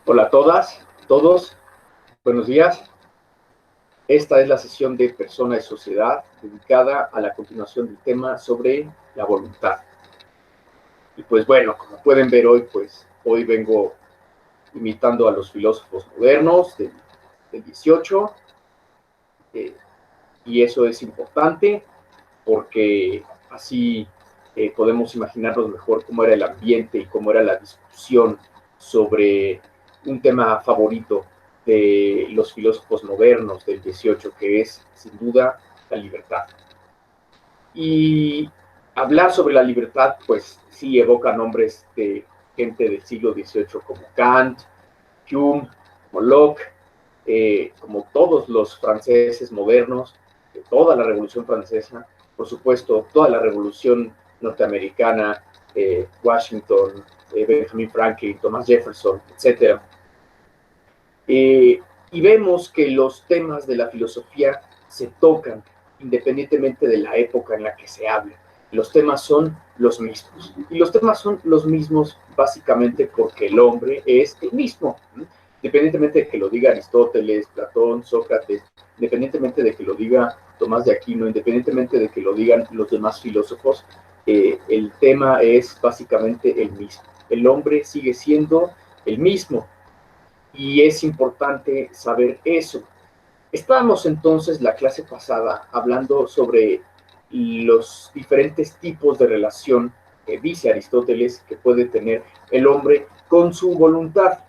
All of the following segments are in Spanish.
Hola a todas, todos, buenos días. Esta es la sesión de Persona y Sociedad dedicada a la continuación del tema sobre la voluntad. Y pues bueno, como pueden ver hoy vengo imitando a los filósofos modernos del 18, y eso es importante porque así podemos imaginarnos mejor cómo era el ambiente y cómo era la discusión sobre un tema favorito de los filósofos modernos del 18, que es, sin duda, la libertad. Y hablar sobre la libertad, pues sí evoca nombres de gente del siglo XVIII como Kant, Hume, como Locke, como todos los franceses modernos, de toda la Revolución Francesa, por supuesto, toda la Revolución Norteamericana, Washington, Benjamin Franklin, Thomas Jefferson, etc. Y vemos que los temas de la filosofía se tocan independientemente de la época en la que se habla. Los temas son los mismos. Y los temas son los mismos básicamente porque el hombre es el mismo. Independientemente de que lo diga Aristóteles, Platón, Sócrates, independientemente de que lo diga Tomás de Aquino, independientemente de que lo digan los demás filósofos, el tema es básicamente el mismo. El hombre sigue siendo el mismo. Y es importante saber eso. Estábamos entonces la clase pasada hablando sobre los diferentes tipos de relación que dice Aristóteles que puede tener el hombre con su voluntad.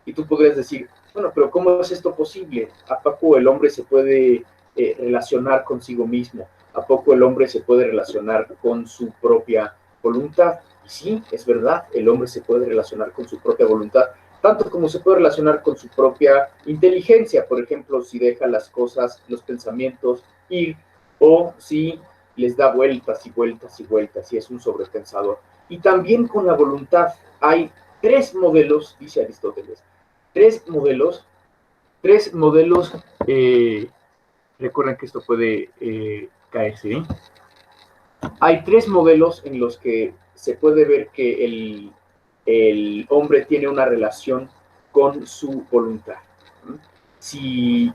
Y tú podrías decir, bueno, pero ¿cómo es esto posible? ¿A poco el hombre se puede relacionar consigo mismo? ¿A poco el hombre se puede relacionar con su propia voluntad? Y sí, es verdad, el hombre se puede relacionar con su propia voluntad, tanto como se puede relacionar con su propia inteligencia, por ejemplo, si deja las cosas, los pensamientos ir, o si les da vueltas y vueltas y vueltas, y es un sobrepensador. Y también con la voluntad hay tres modelos, dice Aristóteles, tres modelos, recuerden que esto puede caerse, ¿eh? Hay tres modelos en los que se puede ver que el hombre tiene una relación con su voluntad. Si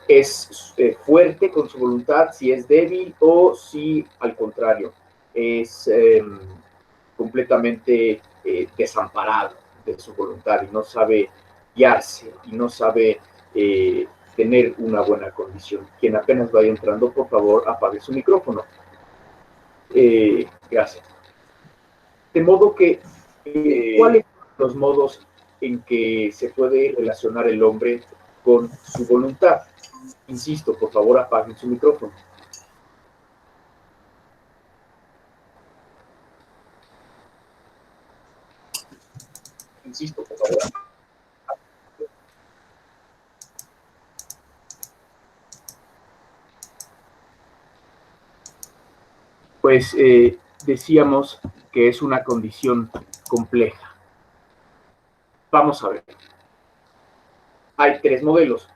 es fuerte con su voluntad, si es débil o si al contrario es completamente desamparado de su voluntad y no sabe guiarse y no sabe tener una buena condición. Quien apenas vaya entrando, por favor, apague su micrófono. Gracias. De modo que, ¿cuáles son los modos en que se puede relacionar el hombre con su voluntad? Insisto, por favor, apaguen su micrófono. Insisto, por favor. Pues decíamos que es una condición compleja. Vamos a ver. Hay tres modelos: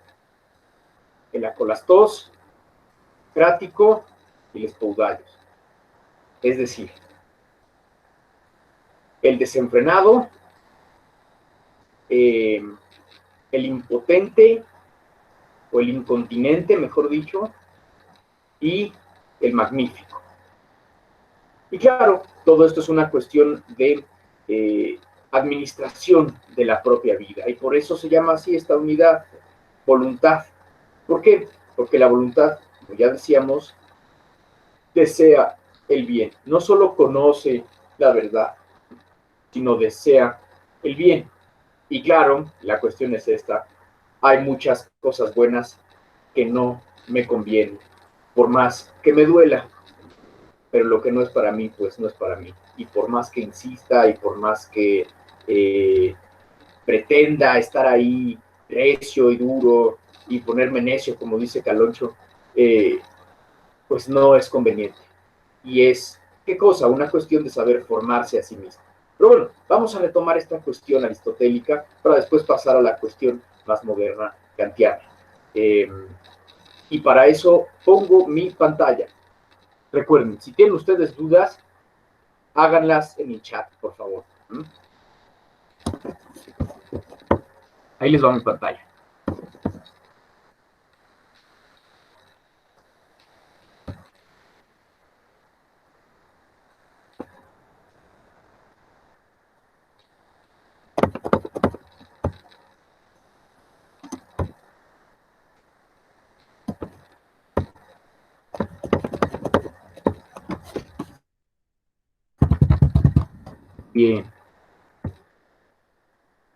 el acolastós, crático y el espoudaios. Es decir, el desenfrenado, el impotente o el incontinente, mejor dicho, y el magnífico. Y claro, todo esto es una cuestión de administración de la propia vida, y por eso se llama así esta unidad, voluntad. ¿Por qué? Porque la voluntad, como ya decíamos, desea el bien. No solo conoce la verdad, sino desea el bien. Y claro, la cuestión es esta: hay muchas cosas buenas que no me convienen, por más que me duela, pero lo que no es para mí, pues no es para mí. Y por más que insista y por más que pretenda estar ahí recio y duro y ponerme necio, como dice Caloncho, pues no es conveniente. Y es, ¿qué cosa? Una cuestión de saber formarse a sí mismo. Pero bueno, vamos a retomar esta cuestión aristotélica para después pasar a la cuestión más moderna kantiana. Y para eso pongo mi pantalla. Recuerden, si tienen ustedes dudas, háganlas en el chat, por favor. Ahí les va mi pantalla. Bien.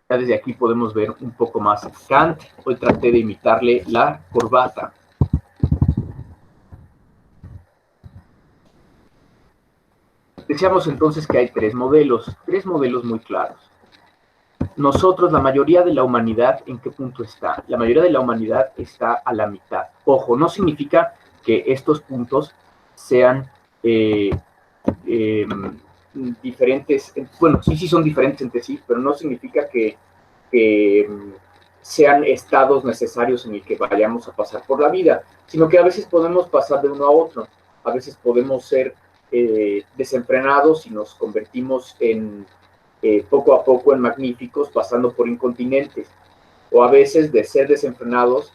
Ya desde aquí podemos ver un poco más Kant. Hoy traté de imitarle la corbata. Decíamos entonces que hay tres modelos muy claros. Nosotros, la mayoría de la humanidad, ¿en qué punto está? La mayoría de la humanidad está a la mitad. Ojo, no significa que estos puntos sean eh, diferentes, bueno, sí son diferentes entre sí, pero no significa que sean estados necesarios en el que vayamos a pasar por la vida, sino que a veces podemos pasar de uno a otro, a veces podemos ser desenfrenados y nos convertimos en poco a poco en magníficos, pasando por incontinentes, o a veces de ser desenfrenados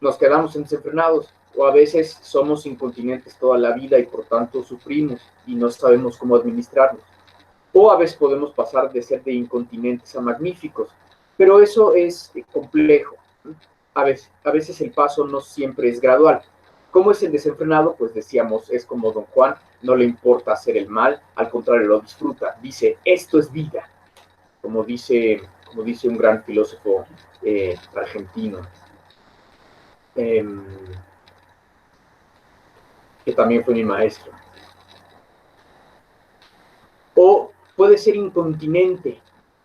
nos quedamos en desenfrenados, o a veces somos incontinentes toda la vida y por tanto sufrimos y no sabemos cómo administrarnos. O a veces podemos pasar de ser de incontinentes a magníficos, pero eso es complejo. A veces el paso no siempre es gradual. ¿Cómo es el desenfrenado? Pues decíamos, es como Don Juan, no le importa hacer el mal, al contrario, lo disfruta. Dice, esto es vida, como dice un gran filósofo argentino. Que también fue mi maestro. O puede ser incontinente,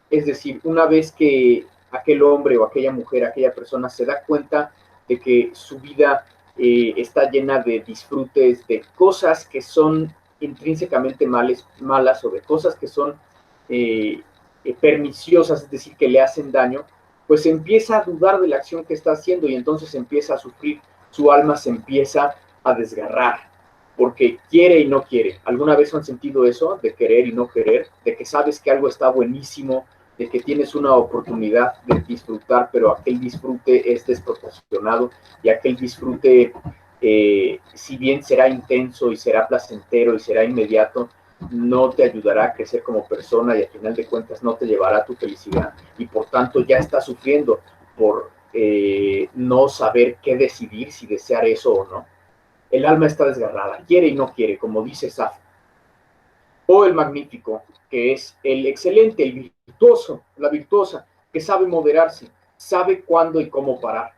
es decir, una vez que aquel hombre o aquella mujer, aquella persona se da cuenta de que su vida está llena de disfrutes, de cosas que son intrínsecamente malas o de cosas que son perniciosas, es decir, que le hacen daño, pues empieza a dudar de la acción que está haciendo y entonces empieza a sufrir, su alma se empieza a desgarrar, porque quiere y no quiere. ¿Alguna vez han sentido eso, de querer y no querer? De que sabes que algo está buenísimo, de que tienes una oportunidad de disfrutar, pero aquel disfrute es desproporcionado y aquel disfrute, si bien será intenso y será placentero y será inmediato, no te ayudará a crecer como persona y al final de cuentas no te llevará a tu felicidad y por tanto ya estás sufriendo por no saber qué decidir, si desear eso o no. El alma está desgarrada, quiere y no quiere, como dice Saf. O el magnífico, que es el excelente, el virtuoso, la virtuosa, que sabe moderarse, sabe cuándo y cómo parar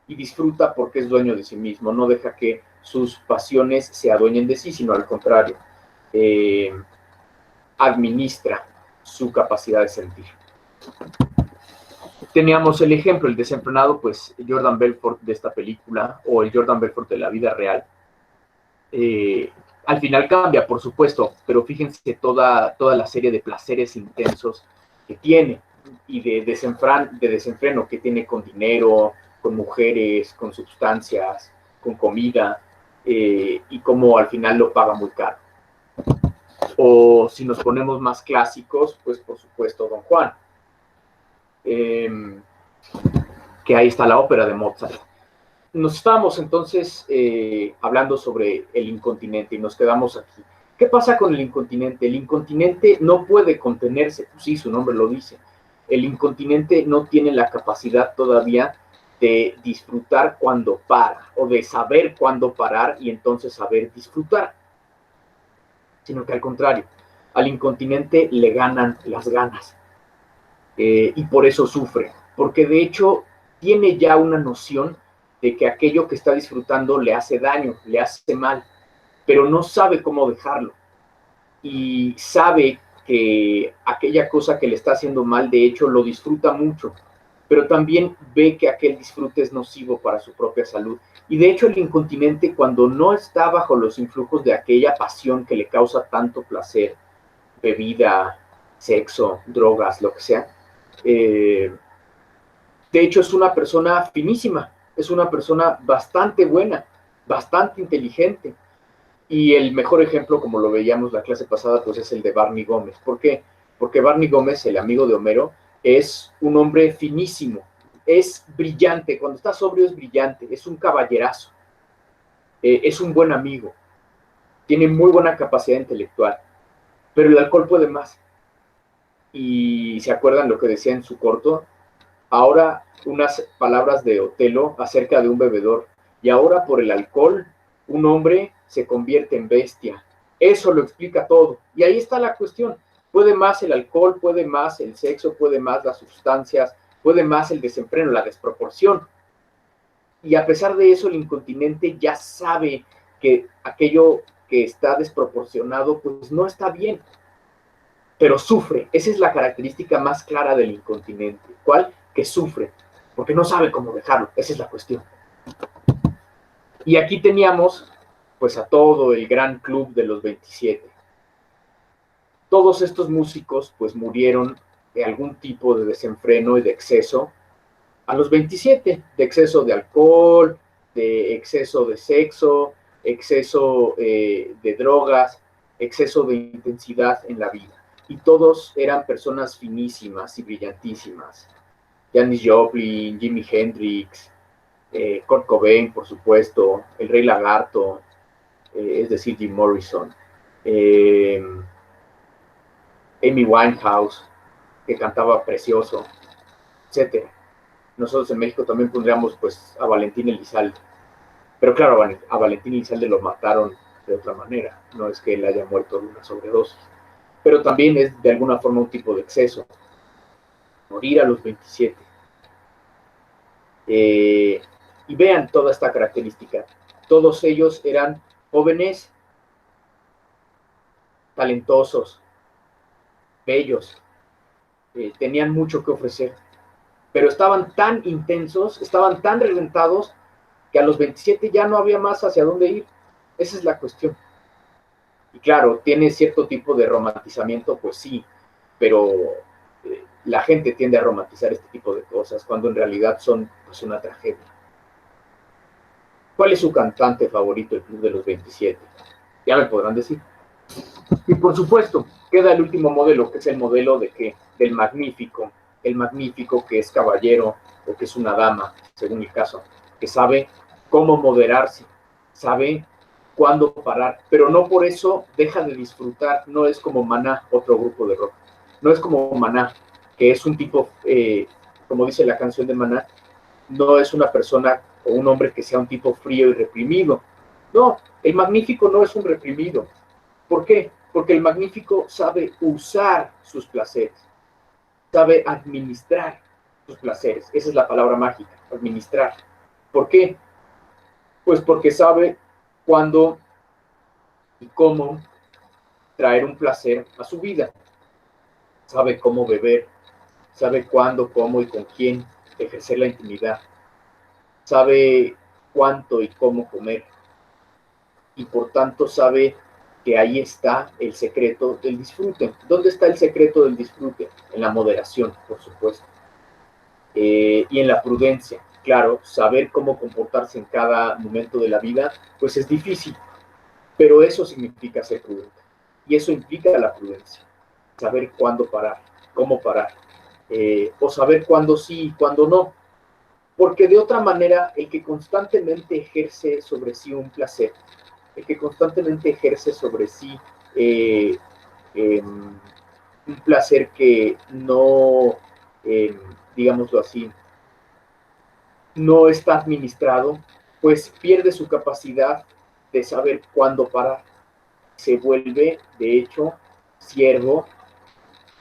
y disfruta porque es dueño de sí mismo, no deja que sus pasiones se adueñen de sí, sino al contrario, administra su capacidad de sentir. Teníamos el ejemplo, el desenfrenado, pues Jordan Belfort de esta película, o el Jordan Belfort de la vida real. Al final cambia, por supuesto, pero fíjense toda la serie de placeres intensos que tiene y de desenfreno que tiene con dinero, con mujeres, con sustancias, con comida, y cómo al final lo paga muy caro. O si nos ponemos más clásicos, pues por supuesto Don Juan, que ahí está la ópera de Mozart. Nos estábamos entonces hablando sobre el incontinente y nos quedamos aquí. ¿Qué pasa con el incontinente? El incontinente no puede contenerse, pues sí, su nombre lo dice. El incontinente no tiene la capacidad todavía de disfrutar cuando para, o de saber cuándo parar y entonces saber disfrutar, sino que al contrario, al incontinente le ganan las ganas y por eso sufre, porque de hecho tiene ya una noción de que aquello que está disfrutando le hace daño, le hace mal, pero no sabe cómo dejarlo. Y sabe que aquella cosa que le está haciendo mal, de hecho, lo disfruta mucho, pero también ve que aquel disfrute es nocivo para su propia salud. Y de hecho, el incontinente, cuando no está bajo los influjos de aquella pasión que le causa tanto placer, bebida, sexo, drogas, lo que sea, de hecho es una persona finísima, es una persona bastante buena, bastante inteligente. Y el mejor ejemplo, como lo veíamos la clase pasada, pues es el de Barney Gómez. ¿Por qué? Porque Barney Gómez, el amigo de Homero, Es un hombre finísimo, es brillante, cuando está sobrio es brillante, es un caballerazo, es un buen amigo, tiene muy buena capacidad intelectual, pero el alcohol puede más. Y se acuerdan lo que decía en su corto, ahora unas palabras de Otelo acerca de un bebedor, y ahora por el alcohol un hombre se convierte en bestia. Eso lo explica todo. Y ahí está la cuestión. Puede más el alcohol, puede más el sexo, puede más las sustancias, puede más el desenfreno, la desproporción. Y a pesar de eso, el incontinente ya sabe que aquello que está desproporcionado, pues no está bien, pero sufre. Esa es la característica más clara del incontinente. ¿Cuál? Que sufre, porque no sabe cómo dejarlo. Esa es la cuestión. Y aquí teníamos, pues, a todo el gran club de los 27. Todos estos músicos, pues, murieron de algún tipo de desenfreno y de exceso a los 27, de exceso de alcohol, de exceso de sexo, exceso de drogas, exceso de intensidad en la vida. Y todos eran personas finísimas y brillantísimas. Janis Joplin, Jimi Hendrix, Kurt Cobain, por supuesto, el Rey Lagarto, es decir, Jim Morrison, Amy Winehouse, que cantaba precioso, etcétera. Nosotros en México también pondríamos pues a Valentín Elizalde. Pero claro, a Valentín Elizalde lo mataron de otra manera. No es que él haya muerto de una sobredosis. Pero también es de alguna forma un tipo de exceso. Morir a los 27. Y vean toda esta característica. Todos ellos eran jóvenes, talentosos, bellos. Tenían mucho que ofrecer. Pero estaban tan intensos, estaban tan reventados, que a los 27 ya no había más hacia dónde ir. Esa es la cuestión. Y claro, tiene cierto tipo de romantizamiento, pues sí, pero la gente tiende a romantizar este tipo de cosas cuando en realidad son pues una tragedia. ¿Cuál es su cantante favorito del Club de los 27? Ya me podrán decir. Y por supuesto, queda el último modelo, que es el modelo de qué? Del magnífico. El magnífico que es caballero o que es una dama, según el caso, que sabe cómo moderarse, sabe cuándo parar, pero no por eso deja de disfrutar. No es como Maná, otro grupo de rock. No es como Maná, que es un tipo, como dice la canción de Maná, no es una persona o un hombre que sea un tipo frío y reprimido. No, el magnífico no es un reprimido. ¿Por qué? Porque el magnífico sabe usar sus placeres, sabe administrar sus placeres. Esa es la palabra mágica, administrar. ¿Por qué? Pues porque sabe cuándo y cómo traer un placer a su vida. Sabe cómo beber, sabe cuándo, cómo y con quién ejercer la intimidad. Sabe cuánto y cómo comer. Y por tanto sabe que ahí está el secreto del disfrute. ¿Dónde está el secreto del disfrute? En la moderación, por supuesto. Y en la prudencia. Claro, saber cómo comportarse en cada momento de la vida, pues es difícil, pero eso significa ser prudente. Y eso implica la prudencia. Saber cuándo parar, cómo parar, o saber cuándo sí y cuándo no. Porque de otra manera, el que constantemente ejerce sobre sí un placer, el que constantemente ejerce sobre sí un placer que no, digámoslo así, no está administrado, pues pierde su capacidad de saber cuándo parar. Se vuelve, de hecho, siervo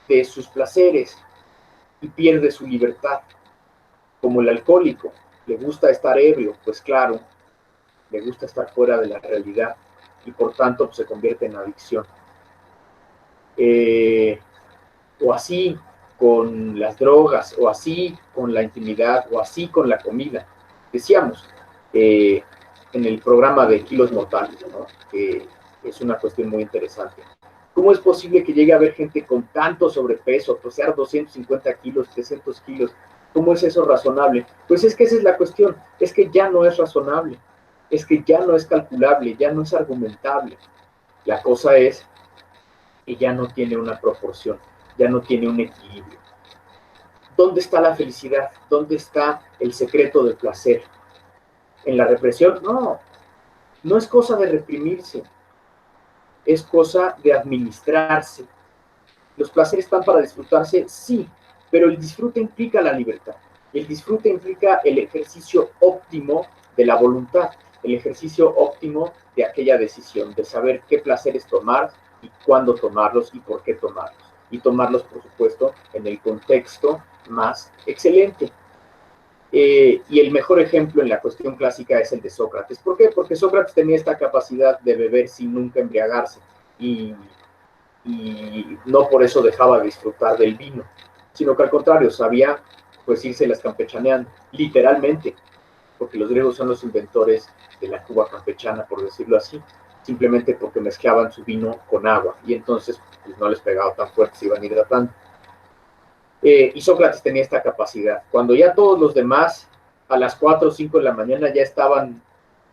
de sus placeres y pierde su libertad. Como el alcohólico, le gusta estar ebrio, pues claro, le gusta estar fuera de la realidad y por tanto pues, se convierte en adicción. O así con las drogas, o así con la intimidad, o así con la comida. Decíamos en el programa de Kilos Mortales, ¿no? Que es una cuestión muy interesante. ¿Cómo es posible que llegue a haber gente con tanto sobrepeso, pesar 250 kilos, 300 kilos? ¿Cómo es eso razonable? Pues es que esa es la cuestión, es que ya no es razonable, es que ya no es calculable, ya no es argumentable. La cosa es que ya no tiene una proporción, ya no tiene un equilibrio. ¿Dónde está la felicidad? ¿Dónde está el secreto del placer? ¿En la represión? No, no es cosa de reprimirse, es cosa de administrarse. ¿Los placeres están para disfrutarse? Sí, pero el disfrute implica la libertad. El disfrute implica el ejercicio óptimo de la voluntad, el ejercicio óptimo de aquella decisión, de saber qué placeres tomar y cuándo tomarlos y por qué tomarlos. Y tomarlos, por supuesto, en el contexto más excelente. Y el mejor ejemplo en la cuestión clásica es el de Sócrates. ¿Por qué? Porque Sócrates tenía esta capacidad de beber sin nunca embriagarse y no por eso dejaba de disfrutar del vino, sino que al contrario, sabía pues irse las campechaneando, literalmente, porque los griegos son los inventores de la cuba campechana, por decirlo así, simplemente porque mezclaban su vino con agua y entonces pues, no les pegaba tan fuerte, se iban hidratando. Y Sócrates tenía esta capacidad. Cuando ya todos los demás a las 4 o 5 de la mañana ya estaban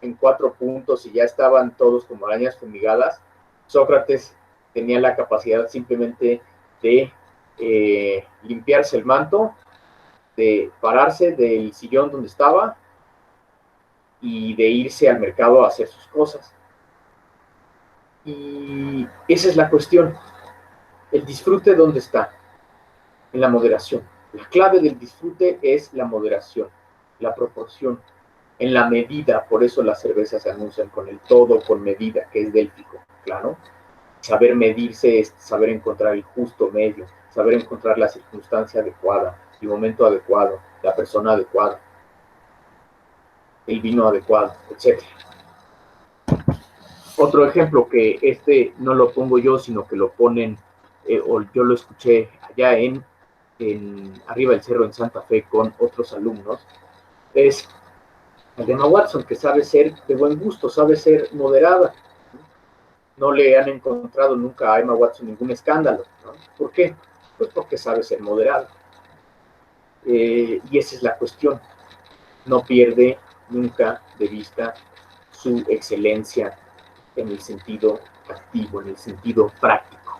en 4 puntos y ya estaban todos como arañas fumigadas, Sócrates tenía la capacidad simplemente de limpiarse el manto, de pararse del sillón donde estaba y de irse al mercado a hacer sus cosas. Y esa es la cuestión. El disfrute, ¿dónde está? En la moderación. La clave del disfrute es la moderación, la proporción, en la medida. Por eso las cervezas se anuncian con el todo con medida, que es délfico, claro. Saber medirse es saber encontrar el justo medio, saber encontrar la circunstancia adecuada, el momento adecuado, la persona adecuada, el vino adecuado, etc. Otro ejemplo que no lo pongo yo, sino que lo ponen, o yo lo escuché allá arriba del cerro en Santa Fe con otros alumnos, es el de Emma Watson, que sabe ser de buen gusto, sabe ser moderada. No le han encontrado nunca a Emma Watson ningún escándalo, ¿no? ¿Por qué? Pues porque sabe ser moderada. Y esa es la cuestión. No pierde nunca de vista su excelencia en el sentido activo, en el sentido práctico.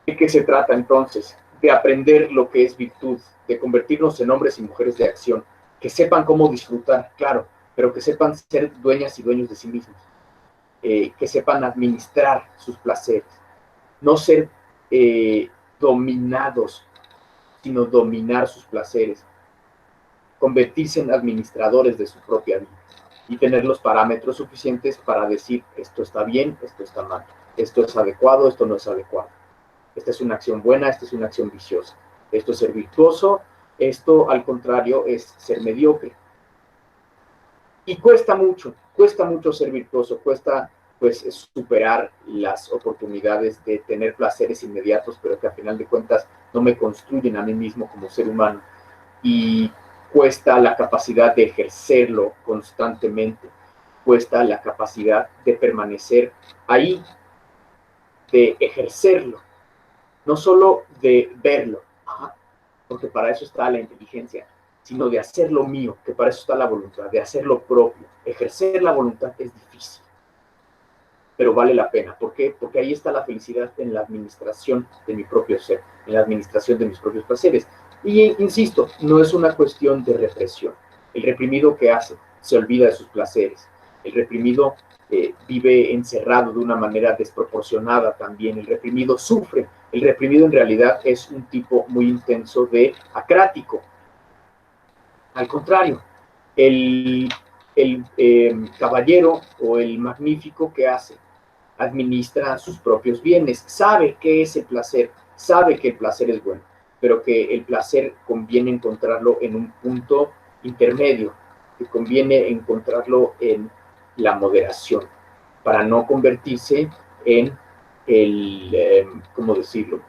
¿De qué se trata entonces? De aprender lo que es virtud, de convertirnos en hombres y mujeres de acción, que sepan cómo disfrutar, claro, pero que sepan ser dueñas y dueños de sí mismos, que sepan administrar sus placeres, no ser dominados, sino dominar sus placeres, convertirse en administradores de su propia vida y tener los parámetros suficientes para decir esto está bien, esto está mal, esto es adecuado, esto no es adecuado. Esta es una acción buena, esta es una acción viciosa. Esto es ser virtuoso, esto al contrario es ser mediocre. Y cuesta mucho ser virtuoso, cuesta pues superar las oportunidades de tener placeres inmediatos, pero que a final de cuentas no me construyen a mí mismo como ser humano. Y cuesta la capacidad de ejercerlo constantemente, cuesta la capacidad de permanecer ahí, de ejercerlo, no solo de verlo, porque para eso está la inteligencia, sino de hacerlo mío, que para eso está la voluntad, de hacerlo propio. Ejercer la voluntad es difícil, pero vale la pena. ¿Por qué? Porque ahí está la felicidad en la administración de mi propio ser, en la administración de mis propios placeres. Y insisto, no es una cuestión de represión. El reprimido, ¿qué hace? Se olvida de sus placeres. El reprimido vive encerrado de una manera desproporcionada también. El reprimido sufre. El reprimido en realidad es un tipo muy intenso de acrático. Al contrario, el caballero o el magnífico, ¿qué hace? Administra sus propios bienes, sabe qué es el placer, sabe que el placer es bueno, pero que el placer conviene encontrarlo en un punto intermedio, que conviene encontrarlo en la moderación, para no convertirse en ¿cómo decirlo?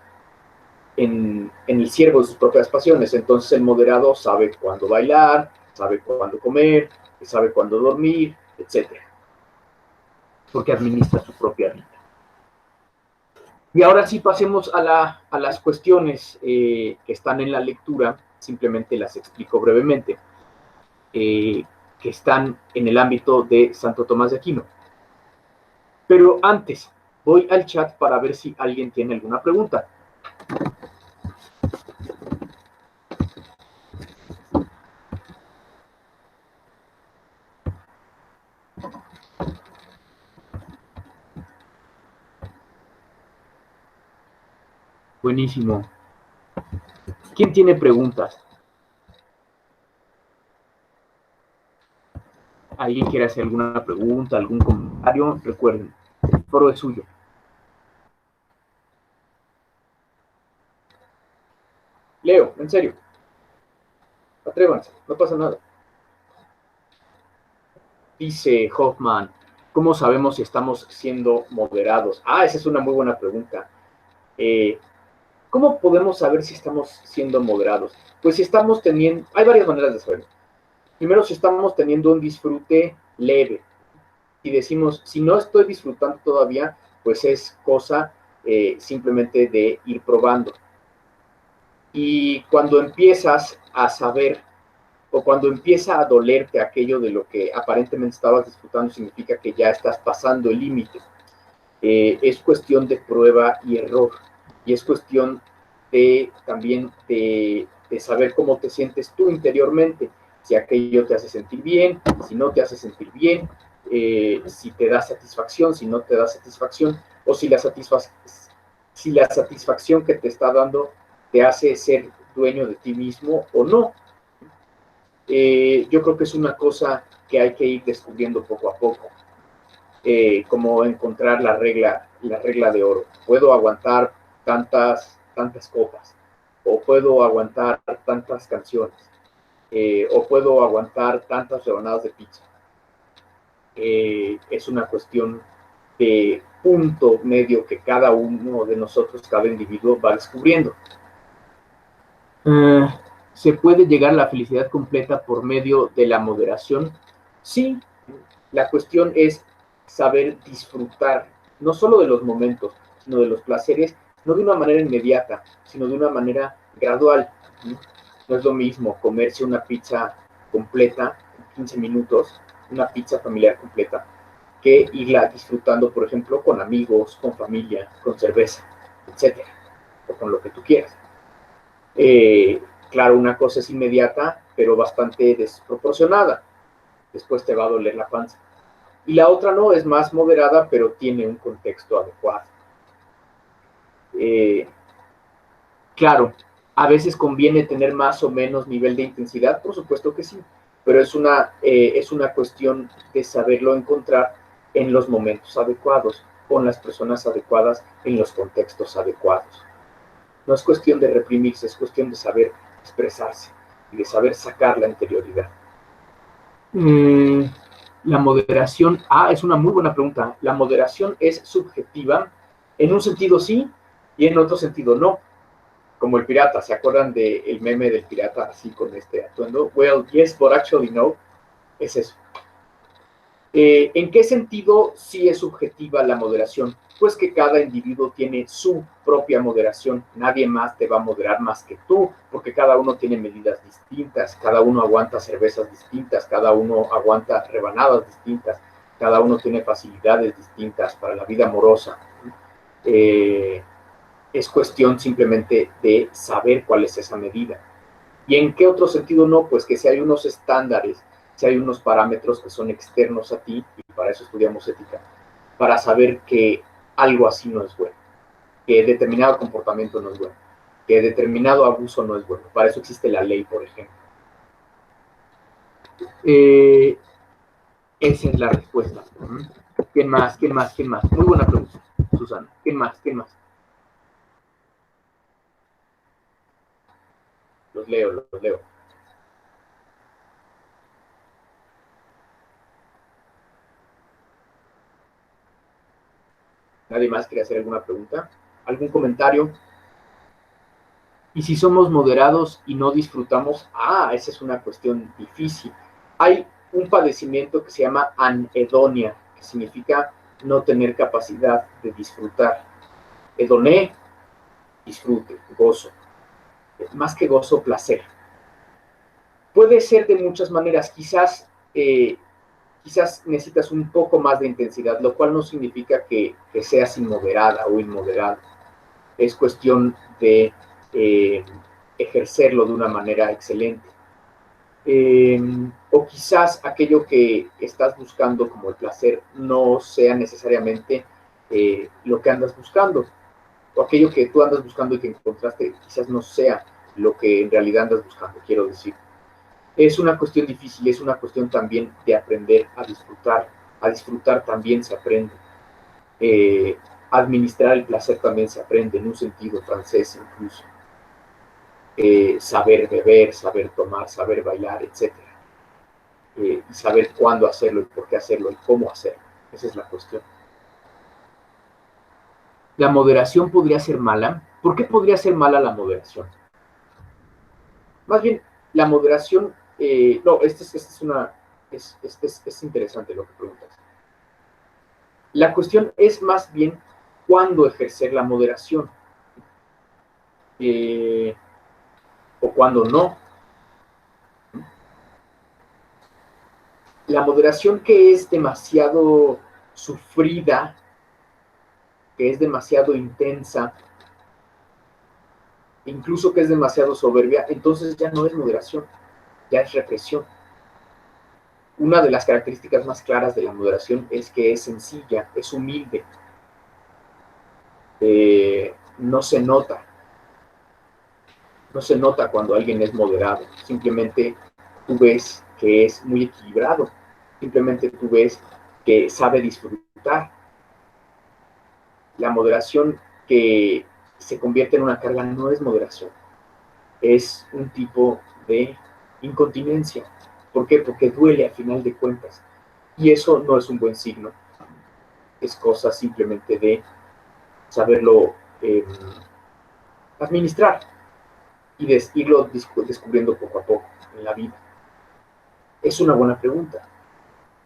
En el siervo de sus propias pasiones. Entonces el moderado sabe cuándo bailar, sabe cuándo comer, sabe cuándo dormir, etc. Porque administra su propia vida. Y ahora sí pasemos a las cuestiones que están en la lectura, simplemente las explico brevemente, que están en el ámbito de Santo Tomás de Aquino. Pero antes, voy al chat para ver si alguien tiene alguna pregunta. Buenísimo. ¿Quién tiene preguntas? ¿Alguien quiere hacer alguna pregunta, algún comentario? Recuerden, el foro es suyo. Leo, en serio. Atrévanse, no pasa nada. Dice Hoffman, ¿cómo sabemos si estamos siendo moderados? Ah, esa es una muy buena pregunta. ¿Cómo podemos saber si estamos siendo moderados? Pues si estamos teniendo, hay varias maneras de saberlo. Primero, si estamos teniendo un disfrute leve. Y decimos, si no estoy disfrutando todavía, pues es cosa simplemente de ir probando. Y cuando empiezas a saber o cuando empieza a dolerte aquello de lo que aparentemente estabas disfrutando, significa que ya estás pasando el límite. Es cuestión de prueba y error. Y es cuestión también de saber cómo te sientes tú interiormente. Si aquello te hace sentir bien, si no te hace sentir bien, si te da satisfacción, si no te da satisfacción, o si la satisfacción que te está dando te hace ser dueño de ti mismo o no. Yo creo que es una cosa que hay que ir descubriendo poco a poco, como encontrar la regla de oro. Puedo aguantar tantas copas, o puedo aguantar tantas canciones, o puedo aguantar tantas rebanadas de pizza. Es una cuestión de punto medio que cada uno de nosotros, cada individuo va descubriendo. ¿Se puede llegar a la felicidad completa por medio de la moderación? Sí, la cuestión es saber disfrutar no solo de los momentos, sino de los placeres, no de una manera inmediata, sino de una manera gradual. No es lo mismo comerse una pizza completa en 15 minutos, una pizza familiar completa, que irla disfrutando, por ejemplo, con amigos, con familia, con cerveza, etcétera, o con lo que tú quieras. Claro, una cosa es inmediata, pero bastante desproporcionada. Después te va a doler la panza. Y la otra no, es más moderada, pero tiene un contexto adecuado. Claro, a veces conviene tener más o menos nivel de intensidad, por supuesto que sí, pero es una cuestión de saberlo encontrar en los momentos adecuados, con las personas adecuadas, en los contextos adecuados. No es cuestión de reprimirse, es cuestión de saber expresarse y de saber sacar la interioridad. La moderación, es una muy buena pregunta. La moderación es subjetiva, en un sentido sí y en otro sentido no. Como el pirata, ¿se acuerdan del meme del pirata así con este atuendo? Well, yes, but actually no. Es eso. ¿En qué sentido sí es subjetiva la moderación? Pues que cada individuo tiene su propia moderación. Nadie más te va a moderar más que tú, porque cada uno tiene medidas distintas, cada uno aguanta cervezas distintas, cada uno aguanta rebanadas distintas, cada uno tiene facilidades distintas para la vida amorosa. Es cuestión simplemente de saber cuál es esa medida. ¿Y en qué otro sentido no? Pues que si hay unos estándares, si hay unos parámetros que son externos a ti, y para eso estudiamos ética, para saber que algo así no es bueno, que determinado comportamiento no es bueno, que determinado abuso no es bueno. Para eso existe la ley, por ejemplo. Esa es la respuesta. ¿Quién más? ¿Quién más? ¿Quién más? Muy buena pregunta, Susana. ¿Quién más? ¿Quién más? Los leo, los leo. ¿Nadie más quiere hacer alguna pregunta? ¿Algún comentario? Y si somos moderados y no disfrutamos, esa es una cuestión difícil. Hay un padecimiento que se llama anedonia, que significa no tener capacidad de disfrutar. Hedoné, disfrute, gozo. Más que gozo, placer. Puede ser de muchas maneras. Quizás necesitas un poco más de intensidad, lo cual no significa que seas inmoderada o inmoderado. Es cuestión de ejercerlo de una manera excelente. O quizás aquello que estás buscando como el placer no sea necesariamente lo que andas buscando. o aquello que tú andas buscando y que encontraste quizás no sea lo que en realidad andas buscando, quiero decir. Es una cuestión difícil, es una cuestión también de aprender a disfrutar también se aprende. Administrar el placer también se aprende, en un sentido francés incluso. Saber beber, saber tomar, saber bailar, etc. Y saber cuándo hacerlo y por qué hacerlo y cómo hacerlo. Esa es la cuestión. ¿La moderación podría ser mala? ¿Por qué podría ser mala la moderación? Más bien, la moderación, no, es interesante lo que preguntas. La cuestión es más bien cuándo ejercer la moderación o cuándo no. La moderación que es demasiado sufrida, que es demasiado intensa, incluso que es demasiado soberbia, entonces ya no es moderación, ya es represión. Una de las características más claras de la moderación es que es sencilla, es humilde, no se nota cuando alguien es moderado, simplemente tú ves que es muy equilibrado, simplemente tú ves que sabe disfrutar. La moderación que se convierte en una carga no es moderación, es un tipo de incontinencia. ¿Por qué? Porque duele a final de cuentas. Y eso no es un buen signo. Es cosa simplemente de saberlo administrar y irlo descubriendo poco a poco en la vida. Es una buena pregunta.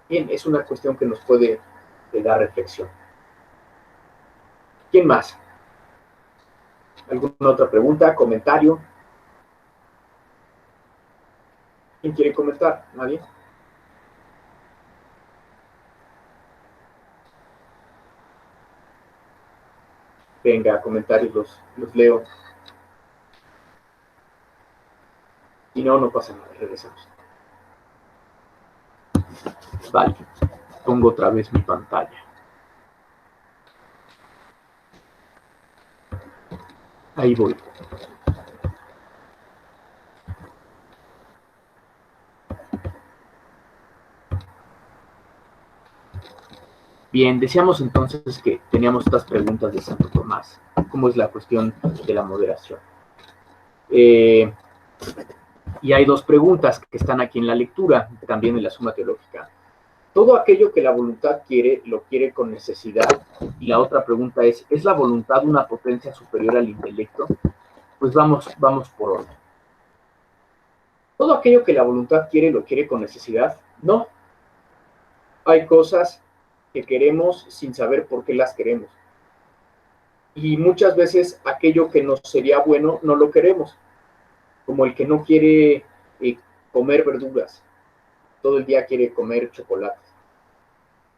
Bien, es una cuestión que nos puede dar reflexión. ¿Quién más? ¿Alguna otra pregunta, comentario? ¿Quién quiere comentar? ¿Nadie? Venga, comentarios, los leo. Y no pasa nada, regresamos. Vale, pongo otra vez mi pantalla. Ahí voy. Bien, decíamos entonces que teníamos estas preguntas de Santo Tomás. ¿Cómo es la cuestión de la moderación? Y hay dos preguntas que están aquí en la lectura, también en la Suma Teológica. Todo aquello que la voluntad quiere, lo quiere con necesidad. Y la otra pregunta ¿es la voluntad una potencia superior al intelecto? Pues vamos por orden. Todo aquello que la voluntad quiere, lo quiere con necesidad. No. Hay cosas que queremos sin saber por qué las queremos. Y muchas veces aquello que nos sería bueno no lo queremos. Como el que no quiere comer verduras, todo el día quiere comer chocolates.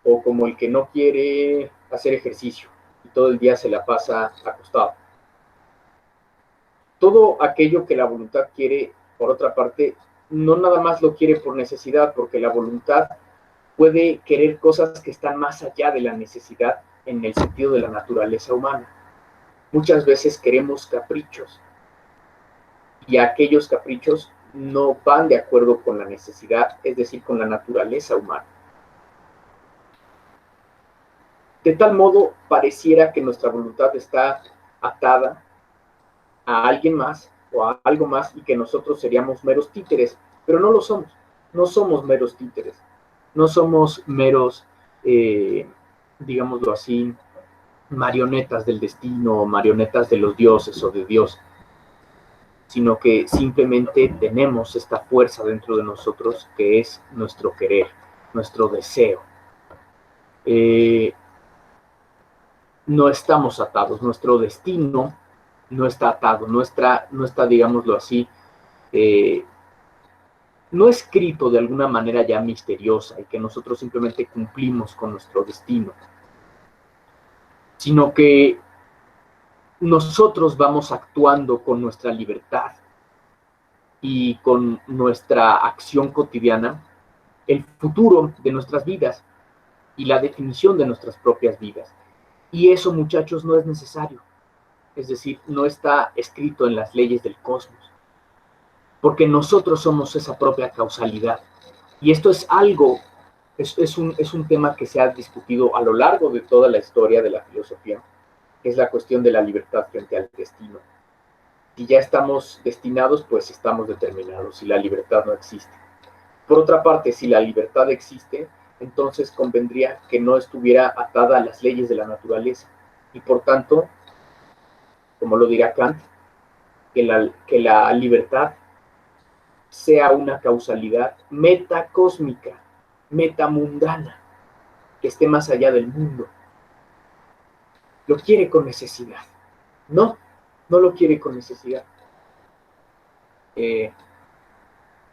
O como el que no quiere hacer ejercicio y todo el día se la pasa acostado. Todo aquello que la voluntad quiere, por otra parte, no nada más lo quiere por necesidad, porque la voluntad puede querer cosas que están más allá de la necesidad en el sentido de la naturaleza humana. Muchas veces queremos caprichos y aquellos caprichos no van de acuerdo con la necesidad, es decir, con la naturaleza humana. De tal modo, pareciera que nuestra voluntad está atada a alguien más o a algo más y que nosotros seríamos meros títeres, pero no lo somos. No somos meros títeres, no somos meros, digámoslo así, marionetas del destino o marionetas de los dioses o de Dios, sino que simplemente tenemos esta fuerza dentro de nosotros que es nuestro querer, nuestro deseo. No estamos atados, nuestro destino no está atado, no está, digámoslo así, no escrito de alguna manera ya misteriosa y que nosotros simplemente cumplimos con nuestro destino, sino que nosotros vamos actuando con nuestra libertad y con nuestra acción cotidiana el futuro de nuestras vidas y la definición de nuestras propias vidas. Y eso, muchachos, no es necesario. es decir, no está escrito en las leyes del cosmos, porque nosotros somos esa propia causalidad. Y esto es algo, es un tema que se ha discutido a lo largo de toda la historia de la filosofía, que es la cuestión de la libertad frente al destino. Si ya estamos destinados, pues estamos determinados, si la libertad no existe. Por otra parte, si la libertad existe, entonces convendría que no estuviera atada a las leyes de la naturaleza. Y por tanto, como lo dirá Kant, que la libertad sea una causalidad metacósmica, metamundana, que esté más allá del mundo. Lo quiere con necesidad. No, no lo quiere con necesidad.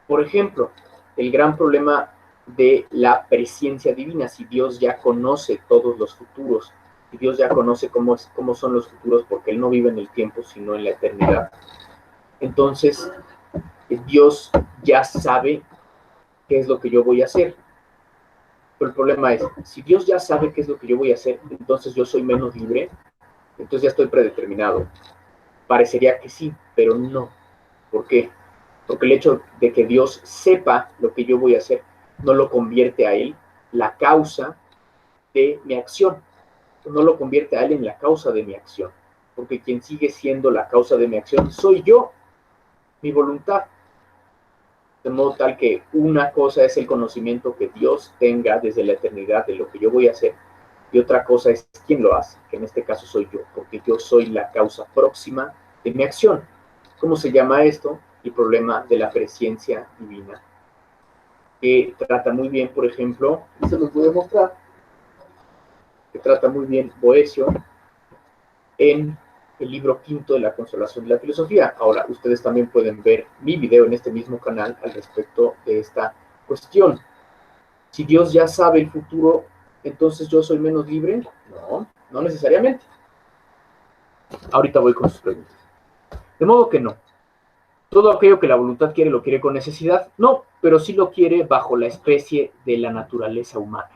Por ejemplo, el gran problema de la presciencia divina, si Dios ya conoce todos los futuros, si Dios ya conoce cómo son los futuros, porque Él no vive en el tiempo, sino en la eternidad, entonces Dios ya sabe qué es lo que yo voy a hacer. Pero el problema es, si Dios ya sabe qué es lo que yo voy a hacer, entonces yo soy menos libre, entonces ya estoy predeterminado. Parecería que sí, pero no. ¿Por qué? Porque el hecho de que Dios sepa lo que yo voy a hacer no lo convierte a Él la causa de mi acción, no lo convierte a Él en la causa de mi acción, porque quien sigue siendo la causa de mi acción soy yo, mi voluntad. De modo tal que una cosa es el conocimiento que Dios tenga desde la eternidad de lo que yo voy a hacer, y otra cosa es quién lo hace, que en este caso soy yo, porque yo soy la causa próxima de mi acción. ¿Cómo se llama esto? El problema de la presciencia divina, que trata muy bien, por ejemplo, y se los voy a mostrar, que trata muy bien Boecio en el libro quinto de la Consolación de la Filosofía. Ahora, ustedes también pueden ver mi video en este mismo canal al respecto de esta cuestión. Si Dios ya sabe el futuro, entonces yo soy menos libre. No, no necesariamente. Ahorita voy con sus preguntas. De modo que no. Todo aquello que la voluntad quiere lo quiere con necesidad. No, pero sí lo quiere bajo la especie de la naturaleza humana.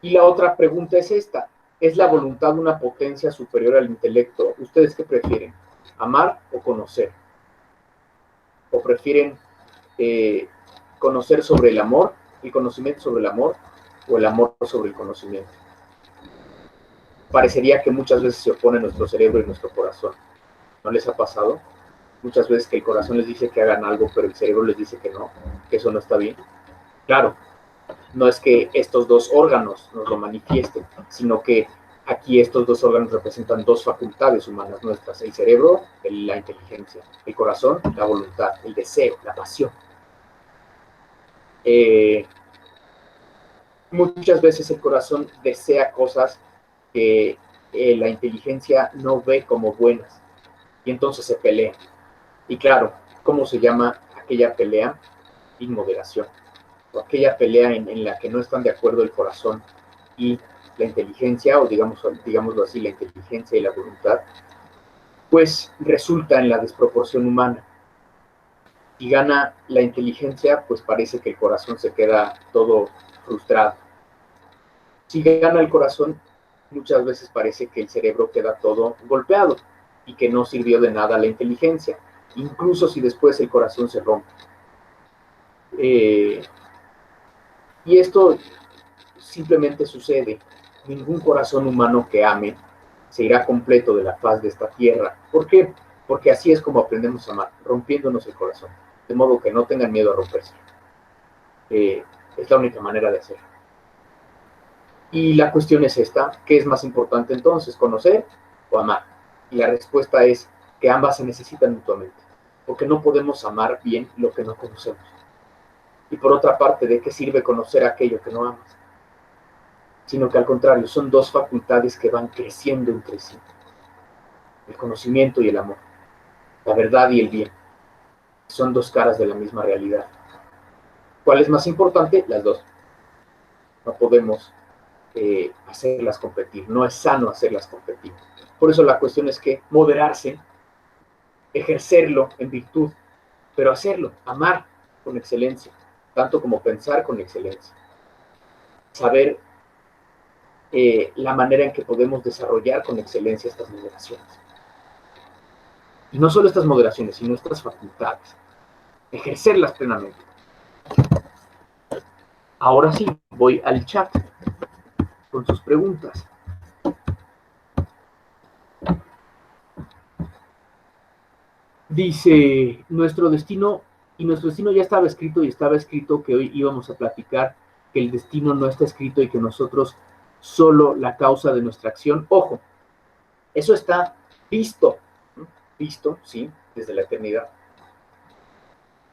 Y la otra pregunta es esta. ¿Es la voluntad una potencia superior al intelecto? ¿Ustedes qué prefieren? ¿Amar o conocer? ¿O prefieren conocer sobre el amor, el conocimiento sobre el amor, o el amor sobre el conocimiento? Parecería que muchas veces se opone nuestro cerebro y nuestro corazón. ¿No les ha pasado? Muchas veces que el corazón les dice que hagan algo, pero el cerebro les dice que no, que eso no está bien. Claro, no es que estos dos órganos nos lo manifiesten, sino que aquí estos dos órganos representan dos facultades humanas nuestras: el cerebro, la inteligencia; el corazón, la voluntad, el deseo, la pasión. Muchas veces el corazón desea cosas que la inteligencia no ve como buenas, y entonces se pelea. Y claro, ¿cómo se llama aquella pelea? Inmoderación. O aquella pelea en la que no están de acuerdo el corazón y la inteligencia, o digámoslo así, la inteligencia y la voluntad, pues resulta en la desproporción humana. Si gana la inteligencia, pues parece que el corazón se queda todo frustrado. Si gana el corazón, muchas veces parece que el cerebro queda todo golpeado y que no sirvió de nada la inteligencia, incluso si después el corazón se rompe. Y esto simplemente sucede. Ningún corazón humano que ame se irá completo de la faz de esta tierra. ¿Por qué? Porque así es como aprendemos a amar, rompiéndonos el corazón. De modo que no tengan miedo a romperse. Es la única manera de hacerlo. Y la cuestión es esta: ¿qué es más importante entonces, conocer o amar? Y la respuesta es que ambas se necesitan mutuamente, porque no podemos amar bien lo que no conocemos. Y por otra parte, ¿de qué sirve conocer aquello que no amas? Sino que al contrario, son dos facultades que van creciendo entre sí: el conocimiento y el amor, la verdad y el bien. Son dos caras de la misma realidad. ¿Cuál es más importante? Las dos. No podemos hacerlas competir, no es sano hacerlas competir. Por eso la cuestión es que moderarse, ejercerlo en virtud, pero hacerlo, amar con excelencia, tanto como pensar con excelencia. Saber la manera en que podemos desarrollar con excelencia estas moderaciones. Y no solo estas moderaciones, sino estas facultades. Ejercerlas plenamente. Ahora sí, voy al chat con sus preguntas. Dice, nuestro destino ya estaba escrito, y estaba escrito que hoy íbamos a platicar que el destino no está escrito y que nosotros solo la causa de nuestra acción. Ojo, eso está visto, sí, desde la eternidad.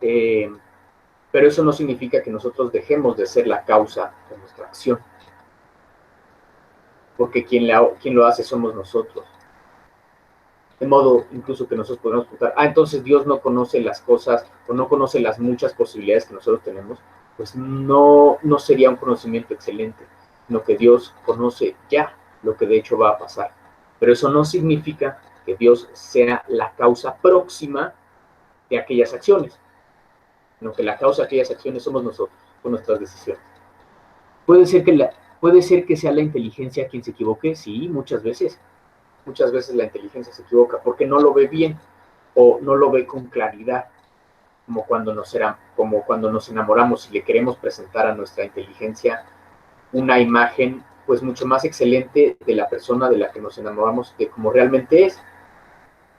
Pero eso no significa que nosotros dejemos de ser la causa de nuestra acción. Porque quien lo hace somos nosotros. De modo incluso que nosotros podemos preguntar, entonces Dios no conoce las cosas o no conoce las muchas posibilidades que nosotros tenemos. Pues no sería un conocimiento excelente, sino que Dios conoce ya lo que de hecho va a pasar. Pero eso no significa que Dios sea la causa próxima de aquellas acciones, sino que la causa de aquellas acciones somos nosotros, con nuestras decisiones. Puede ser que sea la inteligencia quien se equivoque, sí, muchas veces. Muchas veces la inteligencia se equivoca porque no lo ve bien o no lo ve con claridad, como cuando nos enamoramos y le queremos presentar a nuestra inteligencia una imagen pues mucho más excelente de la persona de la que nos enamoramos, de como realmente es.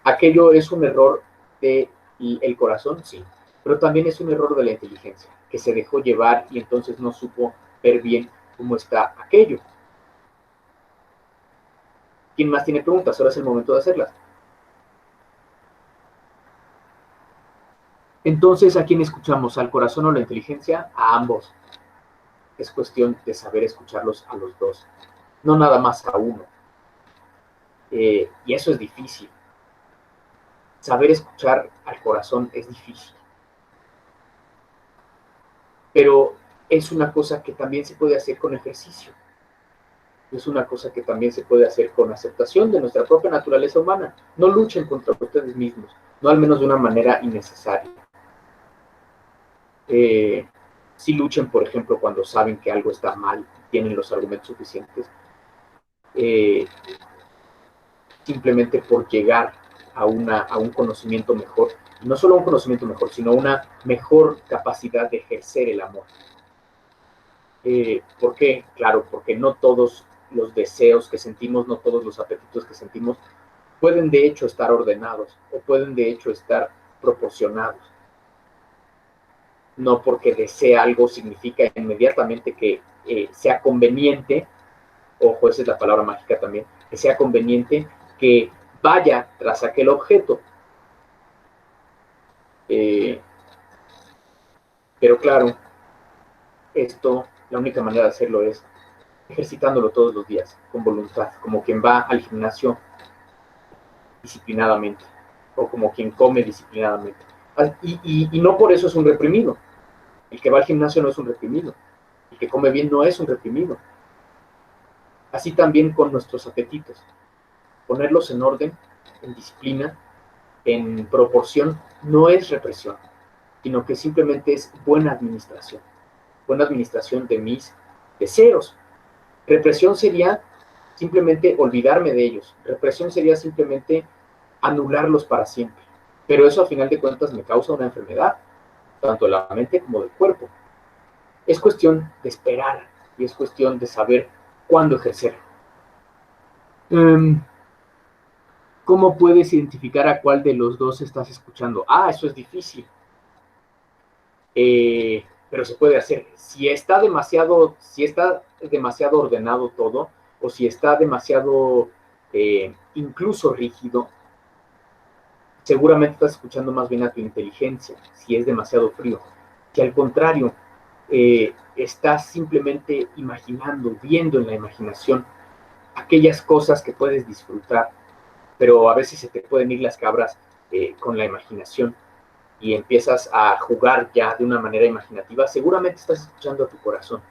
Aquello es un error del corazón, sí, pero también es un error de la inteligencia, que se dejó llevar y entonces no supo ver bien cómo está aquello. ¿Quién más tiene preguntas? Ahora es el momento de hacerlas. Entonces, ¿a quién escuchamos? ¿Al corazón o a la inteligencia? A ambos. Es cuestión de saber escucharlos a los dos, no nada más a uno. Y eso es difícil. Saber escuchar al corazón es difícil. Pero es una cosa que también se puede hacer con ejercicio. Es una cosa que también se puede hacer con aceptación de nuestra propia naturaleza humana. No luchen contra ustedes mismos, no al menos de una manera innecesaria. Si luchen, por ejemplo, cuando saben que algo está mal, tienen los argumentos suficientes, simplemente por llegar a un conocimiento mejor, no solo a un conocimiento mejor, sino a una mejor capacidad de ejercer el amor. ¿Por qué? Claro, porque no todos los deseos que sentimos, no todos los apetitos que sentimos pueden de hecho estar ordenados o pueden de hecho estar proporcionados. No porque desea algo significa inmediatamente que sea conveniente, ojo, esa es la palabra mágica también, que sea conveniente que vaya tras aquel objeto. Pero claro, la única manera de hacerlo es ejercitándolo todos los días, con voluntad, como quien va al gimnasio disciplinadamente, o como quien come disciplinadamente. Y no por eso es un reprimido. El que va al gimnasio no es un reprimido. El que come bien no es un reprimido. Así también con nuestros apetitos. Ponerlos en orden, en disciplina, en proporción, no es represión, sino que simplemente es buena administración de mis deseos. Represión sería simplemente olvidarme de ellos. Represión sería simplemente anularlos para siempre. Pero eso a final de cuentas me causa una enfermedad, tanto de la mente como del cuerpo. Es cuestión de esperar y es cuestión de saber cuándo ejercer. ¿Cómo puedes identificar a cuál de los dos estás escuchando? Eso es difícil. Pero se puede hacer. Si está demasiado ordenado todo, o si está demasiado incluso rígido, seguramente estás escuchando más bien a tu inteligencia, si es demasiado frío. Si al contrario, estás simplemente imaginando, viendo en la imaginación aquellas cosas que puedes disfrutar, pero a veces se te pueden ir las cabras con la imaginación y empiezas a jugar ya de una manera imaginativa, seguramente estás escuchando a tu corazón.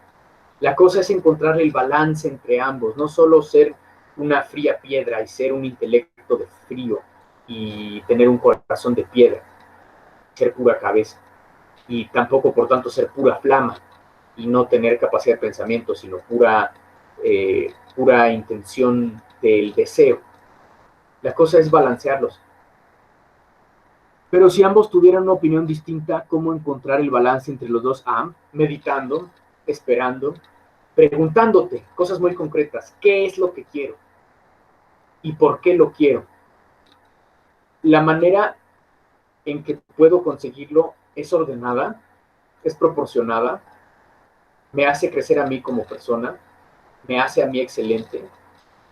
La cosa es encontrar el balance entre ambos, no solo ser una fría piedra y ser un intelecto de frío y tener un corazón de piedra, ser pura cabeza, y tampoco por tanto ser pura flama y no tener capacidad de pensamiento, sino pura pura intención del deseo. La cosa es balancearlos. Pero si ambos tuvieran una opinión distinta, ¿cómo encontrar el balance entre los dos? Meditando, esperando, preguntándote cosas muy concretas. ¿Qué es lo que quiero? ¿Y por qué lo quiero? La manera en que puedo conseguirlo es ordenada, es proporcionada, me hace crecer a mí como persona, me hace a mí excelente,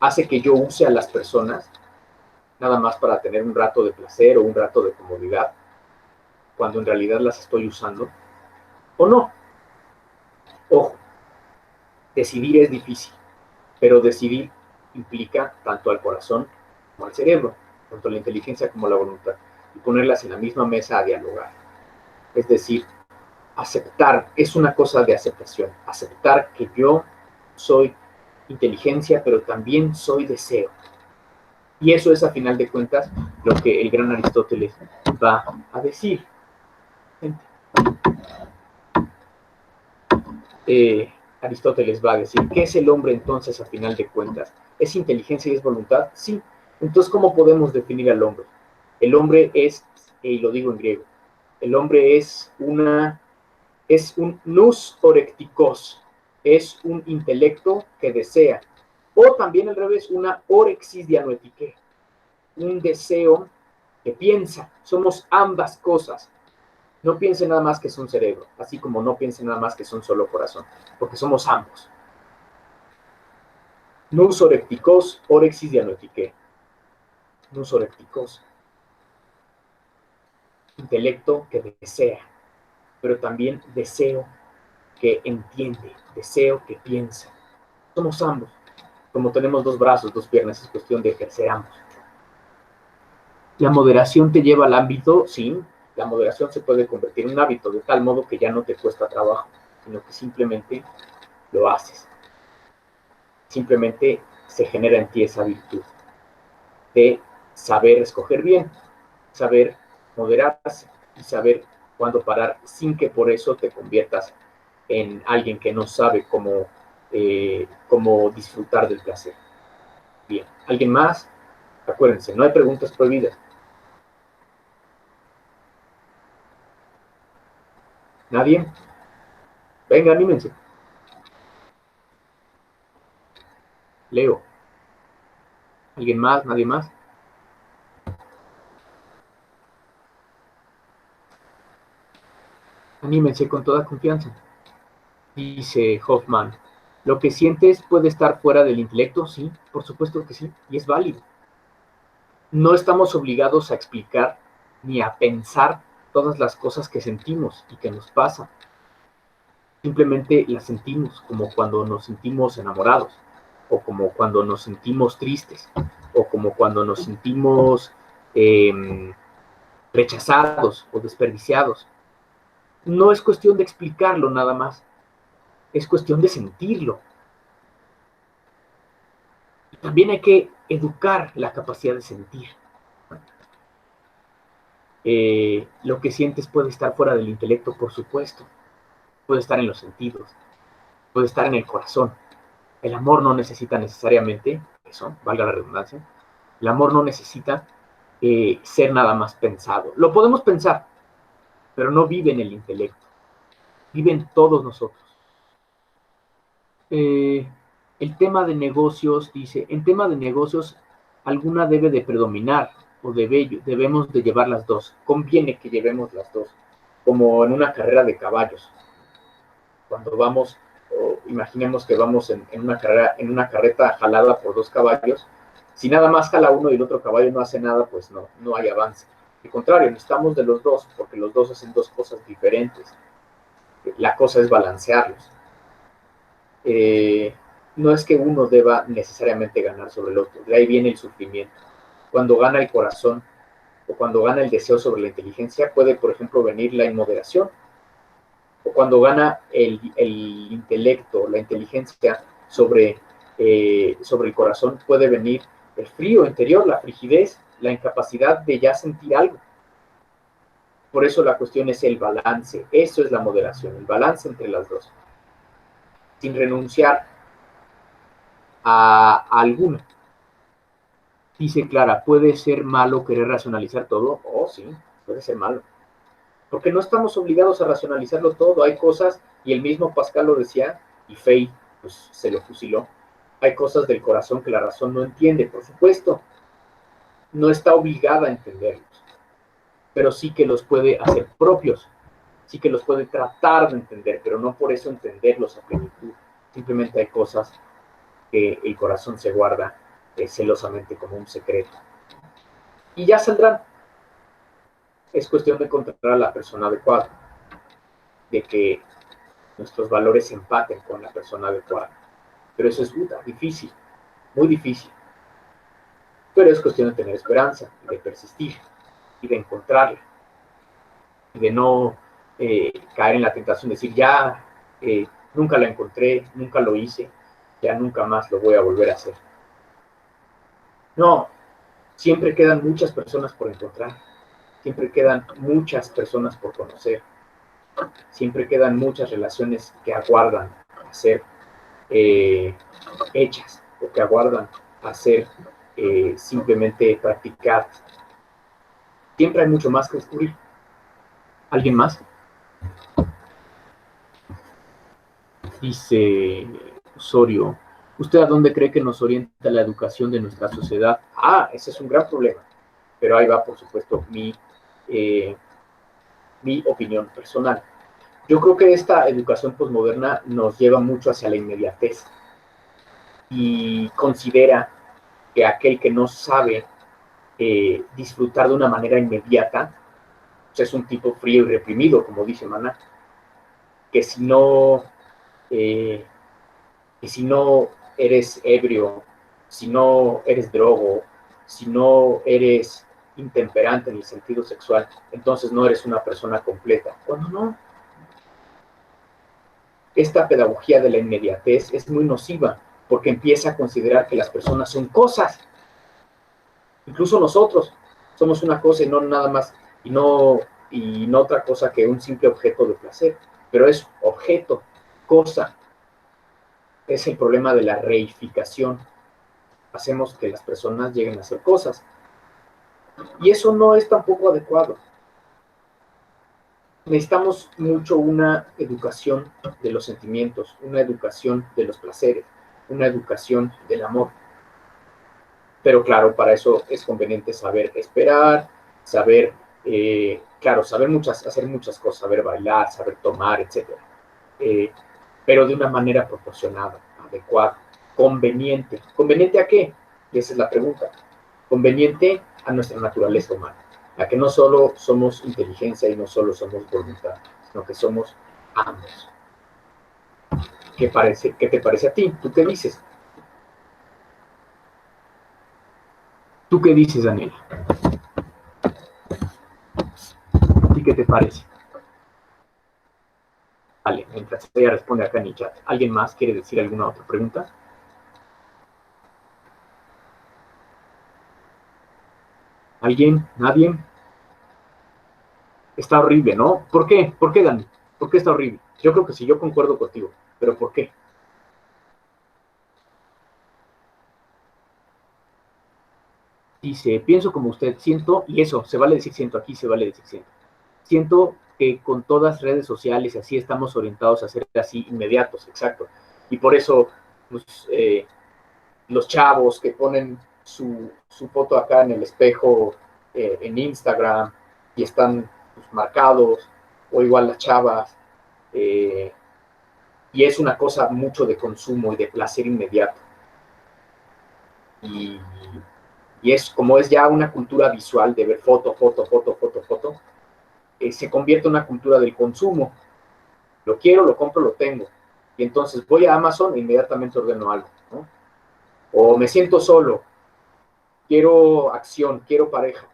hace que yo use a las personas nada más para tener un rato de placer o un rato de comodidad, cuando en realidad las estoy usando, o no. Ojo, decidir es difícil, pero decidir implica tanto al corazón como al cerebro, tanto la inteligencia como la voluntad, y ponerlas en la misma mesa a dialogar. Es decir, aceptar, es una cosa de aceptación, aceptar que yo soy inteligencia, pero también soy deseo. Y eso es, a final de cuentas, lo que el gran Aristóteles va a decir. Aristóteles va a decir, ¿qué es el hombre entonces a final de cuentas? ¿Es inteligencia y es voluntad? Sí. Entonces, ¿cómo podemos definir al hombre? El hombre es, y lo digo en griego, el hombre es un nous orecticos, es un intelecto que desea, o también al revés, una orexis dianoetique, un deseo que piensa. Somos ambas cosas. No piensen nada más que es un cerebro, así como no piensen nada más que es un solo corazón, porque somos ambos. Nous orecticos, orexis dianoetique. Nous orecticos. Intelecto que desea, pero también deseo que entiende, deseo que piensa. Somos ambos. Como tenemos dos brazos, dos piernas, es cuestión de ejercer ambos. La moderación te lleva al ámbito, sí, la moderación se puede convertir en un hábito, de tal modo que ya no te cuesta trabajo, sino que simplemente lo haces. Simplemente se genera en ti esa virtud de saber escoger bien, saber moderarse y saber cuándo parar sin que por eso te conviertas en alguien que no sabe cómo disfrutar del placer. Bien, ¿alguien más? Acuérdense, no hay preguntas prohibidas. ¿Nadie? Venga, anímense. Leo. ¿Alguien más? ¿Nadie más? Anímense con toda confianza. Dice Hoffman, ¿lo que sientes puede estar fuera del intelecto? Sí, por supuesto que sí, y es válido. No estamos obligados a explicar ni a pensar todas las cosas que sentimos y que nos pasan. Simplemente las sentimos, como cuando nos sentimos enamorados, o como cuando nos sentimos tristes, o como cuando nos sentimos rechazados o desperdiciados. No es cuestión de explicarlo nada más, es cuestión de sentirlo. Y también hay que educar la capacidad de sentir. Lo que sientes puede estar fuera del intelecto, por supuesto. Puede estar en los sentidos, puede estar en el corazón. El amor no necesita necesariamente, eso, valga la redundancia, el amor no necesita ser nada más pensado. Lo podemos pensar, pero no vive en el intelecto, vive en todos nosotros. El tema de negocios, dice, en tema de negocios, alguna debe de predominar o debemos de llevar las dos. Conviene que llevemos las dos, como en una carrera de caballos. Cuando vamos, imaginemos que vamos en una carreta jalada por dos caballos, si nada más jala uno y el otro caballo no hace nada, pues no hay avance. Al contrario, necesitamos de los dos, porque los dos hacen dos cosas diferentes. La cosa es balancearlos. No es que uno deba necesariamente ganar sobre el otro, de ahí viene el sufrimiento. Cuando gana el corazón o cuando gana el deseo sobre la inteligencia, puede, por ejemplo, venir la inmoderación, o cuando gana el intelecto, la inteligencia sobre el corazón, puede venir el frío interior, la frigidez, la incapacidad de ya sentir algo. Por eso la cuestión es el balance, eso es la moderación, el balance entre las dos, sin renunciar a alguna. Dice Clara, ¿puede ser malo querer racionalizar todo? Oh, sí, puede ser malo. Porque no estamos obligados a racionalizarlo todo. Hay cosas, y el mismo Pascal lo decía, y Fey pues, se lo fusiló. Hay cosas del corazón que la razón no entiende, por supuesto. No está obligada a entenderlos, pero sí que los puede hacer propios, sí que los puede tratar de entender, pero no por eso entenderlos a plenitud. Simplemente hay cosas que el corazón se guarda celosamente como un secreto. Y ya saldrán. Es cuestión de encontrar a la persona adecuada, de que nuestros valores empaten con la persona adecuada. Pero eso es difícil, muy difícil. Pero es cuestión de tener esperanza, de persistir y de encontrarla. Y de no caer en la tentación de decir, ya nunca la encontré, nunca lo hice, ya nunca más lo voy a volver a hacer. No, siempre quedan muchas personas por encontrar, siempre quedan muchas personas por conocer, siempre quedan muchas relaciones que aguardan a ser hechas o que aguardan a ser simplemente practicadas. Siempre hay mucho más que descubrir. ¿Alguien más? Dice Osorio, ¿usted a dónde cree que nos orienta la educación de nuestra sociedad? Ah, ese es un gran problema, pero ahí va, por supuesto, mi opinión personal. Yo creo que esta educación posmoderna nos lleva mucho hacia la inmediatez y considera que aquel que no sabe disfrutar de una manera inmediata pues es un tipo frío y reprimido, como dice Maná, que si no eh, y si no eres ebrio, si no eres drogo, si no eres intemperante en el sentido sexual, entonces no eres una persona completa. Cuando no, esta pedagogía de la inmediatez es muy nociva porque empieza a considerar que las personas son cosas. Incluso nosotros somos una cosa y no nada más, y no otra cosa que un simple objeto de placer. Pero es objeto, cosa. Es el problema de la reificación. Hacemos que las personas lleguen a hacer cosas. Y eso no es tampoco adecuado. Necesitamos mucho una educación de los sentimientos, una educación de los placeres, una educación del amor. Pero claro, para eso es conveniente saber esperar, saber, claro, hacer muchas cosas, saber bailar, saber tomar, etc. Pero de una manera proporcionada, adecuada, conveniente. ¿Conveniente a qué? Y esa es la pregunta. Conveniente a nuestra naturaleza humana, a que no solo somos inteligencia y no solo somos voluntad, sino que somos ambos. ¿Qué te parece a ti? ¿Tú qué dices? ¿Tú qué dices, Daniel? ¿A ti qué te parece? Vale, mientras ella responde acá en el chat. ¿Alguien más quiere decir alguna otra pregunta? ¿Alguien? ¿Nadie? Está horrible, ¿no? ¿Por qué? ¿Por qué, Dani? ¿Por qué está horrible? Yo creo que sí, yo concuerdo contigo, pero ¿por qué? Dice, pienso como usted, siento, y eso, se vale decir siento, aquí se vale decir siento. Siento que con todas redes sociales y así estamos orientados a ser así inmediatos, exacto. Y por eso pues, los chavos que ponen su foto acá en el espejo en Instagram y están pues, marcados, o igual las chavas, y es una cosa mucho de consumo y de placer inmediato. Y, y es como es ya una cultura visual de ver foto, foto, foto, foto, foto, se convierte en una cultura del consumo. Lo quiero, lo compro, lo tengo. Y entonces voy a Amazon e inmediatamente ordeno algo, ¿no? O me siento solo, quiero acción, quiero pareja.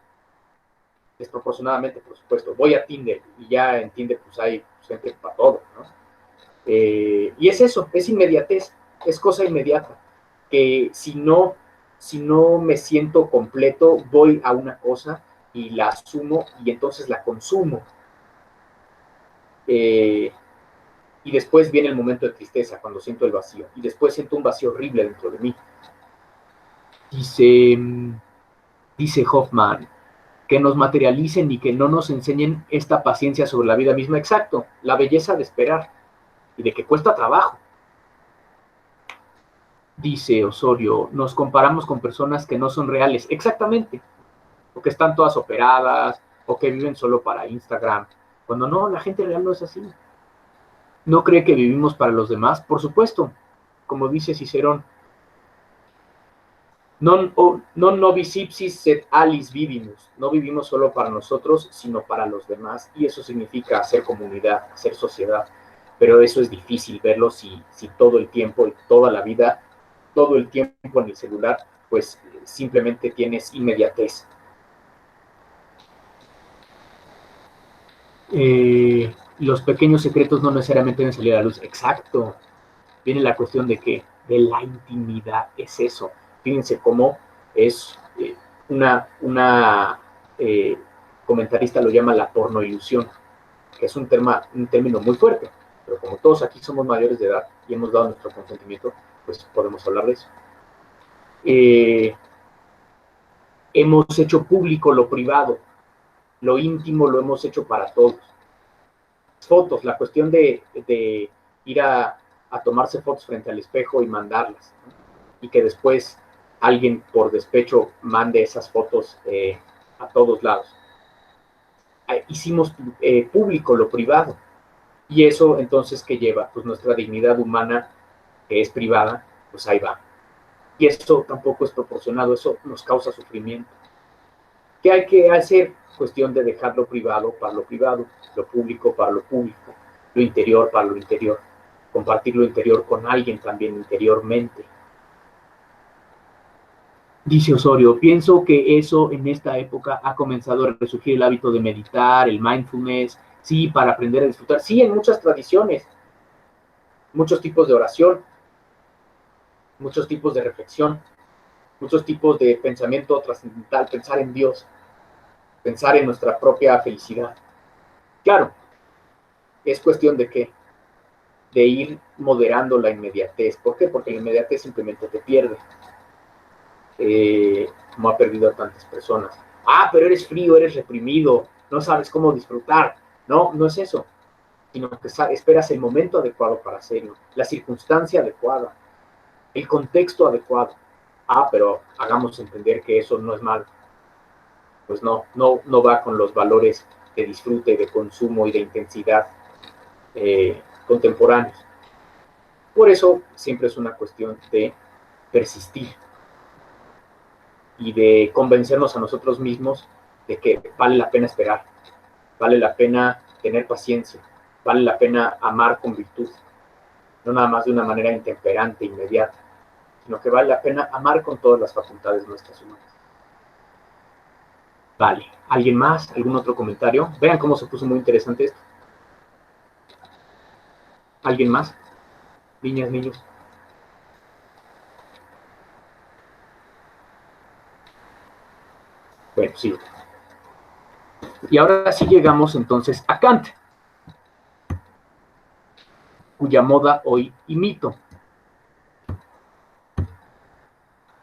Desproporcionadamente, por supuesto. Voy a Tinder y ya en Tinder pues hay gente para todo, ¿no? Y es eso, es inmediatez, es cosa inmediata. Que si no me siento completo, voy a una cosa y la asumo y entonces la consumo. Y después viene el momento de tristeza, cuando siento el vacío. Y después siento un vacío horrible dentro de mí. Dice Hoffman, que nos materialicen y que no nos enseñen esta paciencia sobre la vida misma. Exacto, la belleza de esperar y de que cuesta trabajo. Dice Osorio, nos comparamos con personas que no son reales. Exactamente, o que están todas operadas, o que viven solo para Instagram. Cuando no, la gente real no es así. ¿No cree que vivimos para los demás? Por supuesto, como dice Cicerón, non nobis ipsis sed alis vivimus. No vivimos solo para nosotros, sino para los demás. Y eso significa hacer comunidad, hacer sociedad. Pero eso es difícil verlo si todo el tiempo y toda la vida, todo el tiempo en el celular, pues simplemente tienes inmediatez. Los pequeños secretos no necesariamente deben salir a la luz. Exacto. Viene la cuestión de que de la intimidad es eso. Fíjense cómo es una comentarista lo llama la pornoilusión, que es un término muy fuerte, pero como todos aquí somos mayores de edad y hemos dado nuestro consentimiento, pues podemos hablar de eso. Hemos hecho público lo privado, lo íntimo lo hemos hecho para todos. Fotos, la cuestión de ir a tomarse fotos frente al espejo y mandarlas, ¿no? Y que después alguien por despecho mande esas fotos a todos lados. Hicimos público lo privado, y eso entonces ¿qué lleva? Pues nuestra dignidad humana, que es privada, pues ahí va. Y eso tampoco es proporcionado, eso nos causa sufrimiento. ¿Qué hay que hacer? Cuestión de dejar lo privado para lo privado, lo público para lo público, lo interior para lo interior, compartir lo interior con alguien también interiormente. Dice Osorio, pienso que eso en esta época ha comenzado a resurgir el hábito de meditar, el mindfulness, sí, para aprender a disfrutar. Sí, en muchas tradiciones, muchos tipos de oración, muchos tipos de reflexión, muchos tipos de pensamiento trascendental, pensar en Dios, pensar en nuestra propia felicidad. Claro, es cuestión de qué, de ir moderando la inmediatez. ¿Por qué? Porque la inmediatez simplemente te pierde, como ha perdido a tantas personas. Ah, pero eres frío, eres reprimido, no sabes cómo disfrutar. No, no es eso, sino que esperas el momento adecuado para hacerlo, la circunstancia adecuada, el contexto adecuado. Ah, pero hagamos entender que eso no es malo. Pues no va con los valores de disfrute, de consumo y de intensidad contemporáneos. Por eso siempre es una cuestión de persistir y de convencernos a nosotros mismos de que vale la pena esperar, vale la pena tener paciencia, vale la pena amar con virtud, no nada más de una manera intemperante, inmediata, sino que vale la pena amar con todas las facultades nuestras humanas. Vale, ¿alguien más? ¿Algún otro comentario? Vean cómo se puso muy interesante esto. ¿Alguien más? Niñas, niños. Bueno, sí. Y ahora sí llegamos entonces a Kant, cuya moda hoy imito.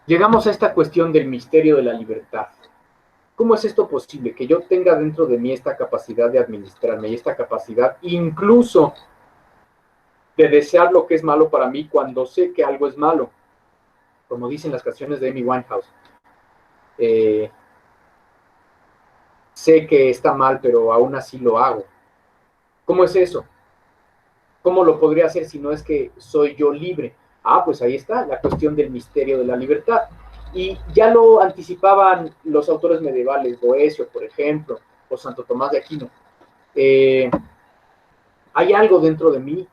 Llegamos a esta cuestión del misterio de la libertad. ¿Cómo es esto posible? Que yo tenga dentro de mí esta capacidad de administrarme y esta capacidad incluso de desear lo que es malo para mí cuando sé que algo es malo. Como dicen las canciones de Amy Winehouse. Sé que está mal, pero aún así lo hago. ¿Cómo es eso? ¿Cómo lo podría hacer si no es que soy yo libre? Ah, pues ahí está, la cuestión del misterio de la libertad. Y ya lo anticipaban los autores medievales, Boecio, por ejemplo, o Santo Tomás de Aquino. Hay algo dentro de mí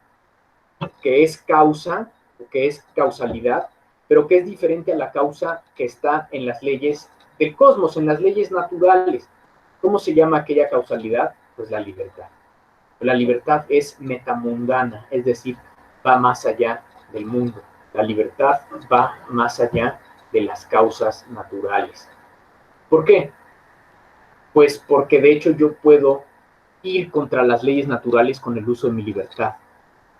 que es causa, que es causalidad, pero que es diferente a la causa que está en las leyes del cosmos, en las leyes naturales. ¿Cómo se llama aquella causalidad? Pues la libertad. La libertad es metamundana, es decir, va más allá del mundo. La libertad va más allá de las causas naturales. ¿Por qué? Pues porque de hecho yo puedo ir contra las leyes naturales con el uso de mi libertad.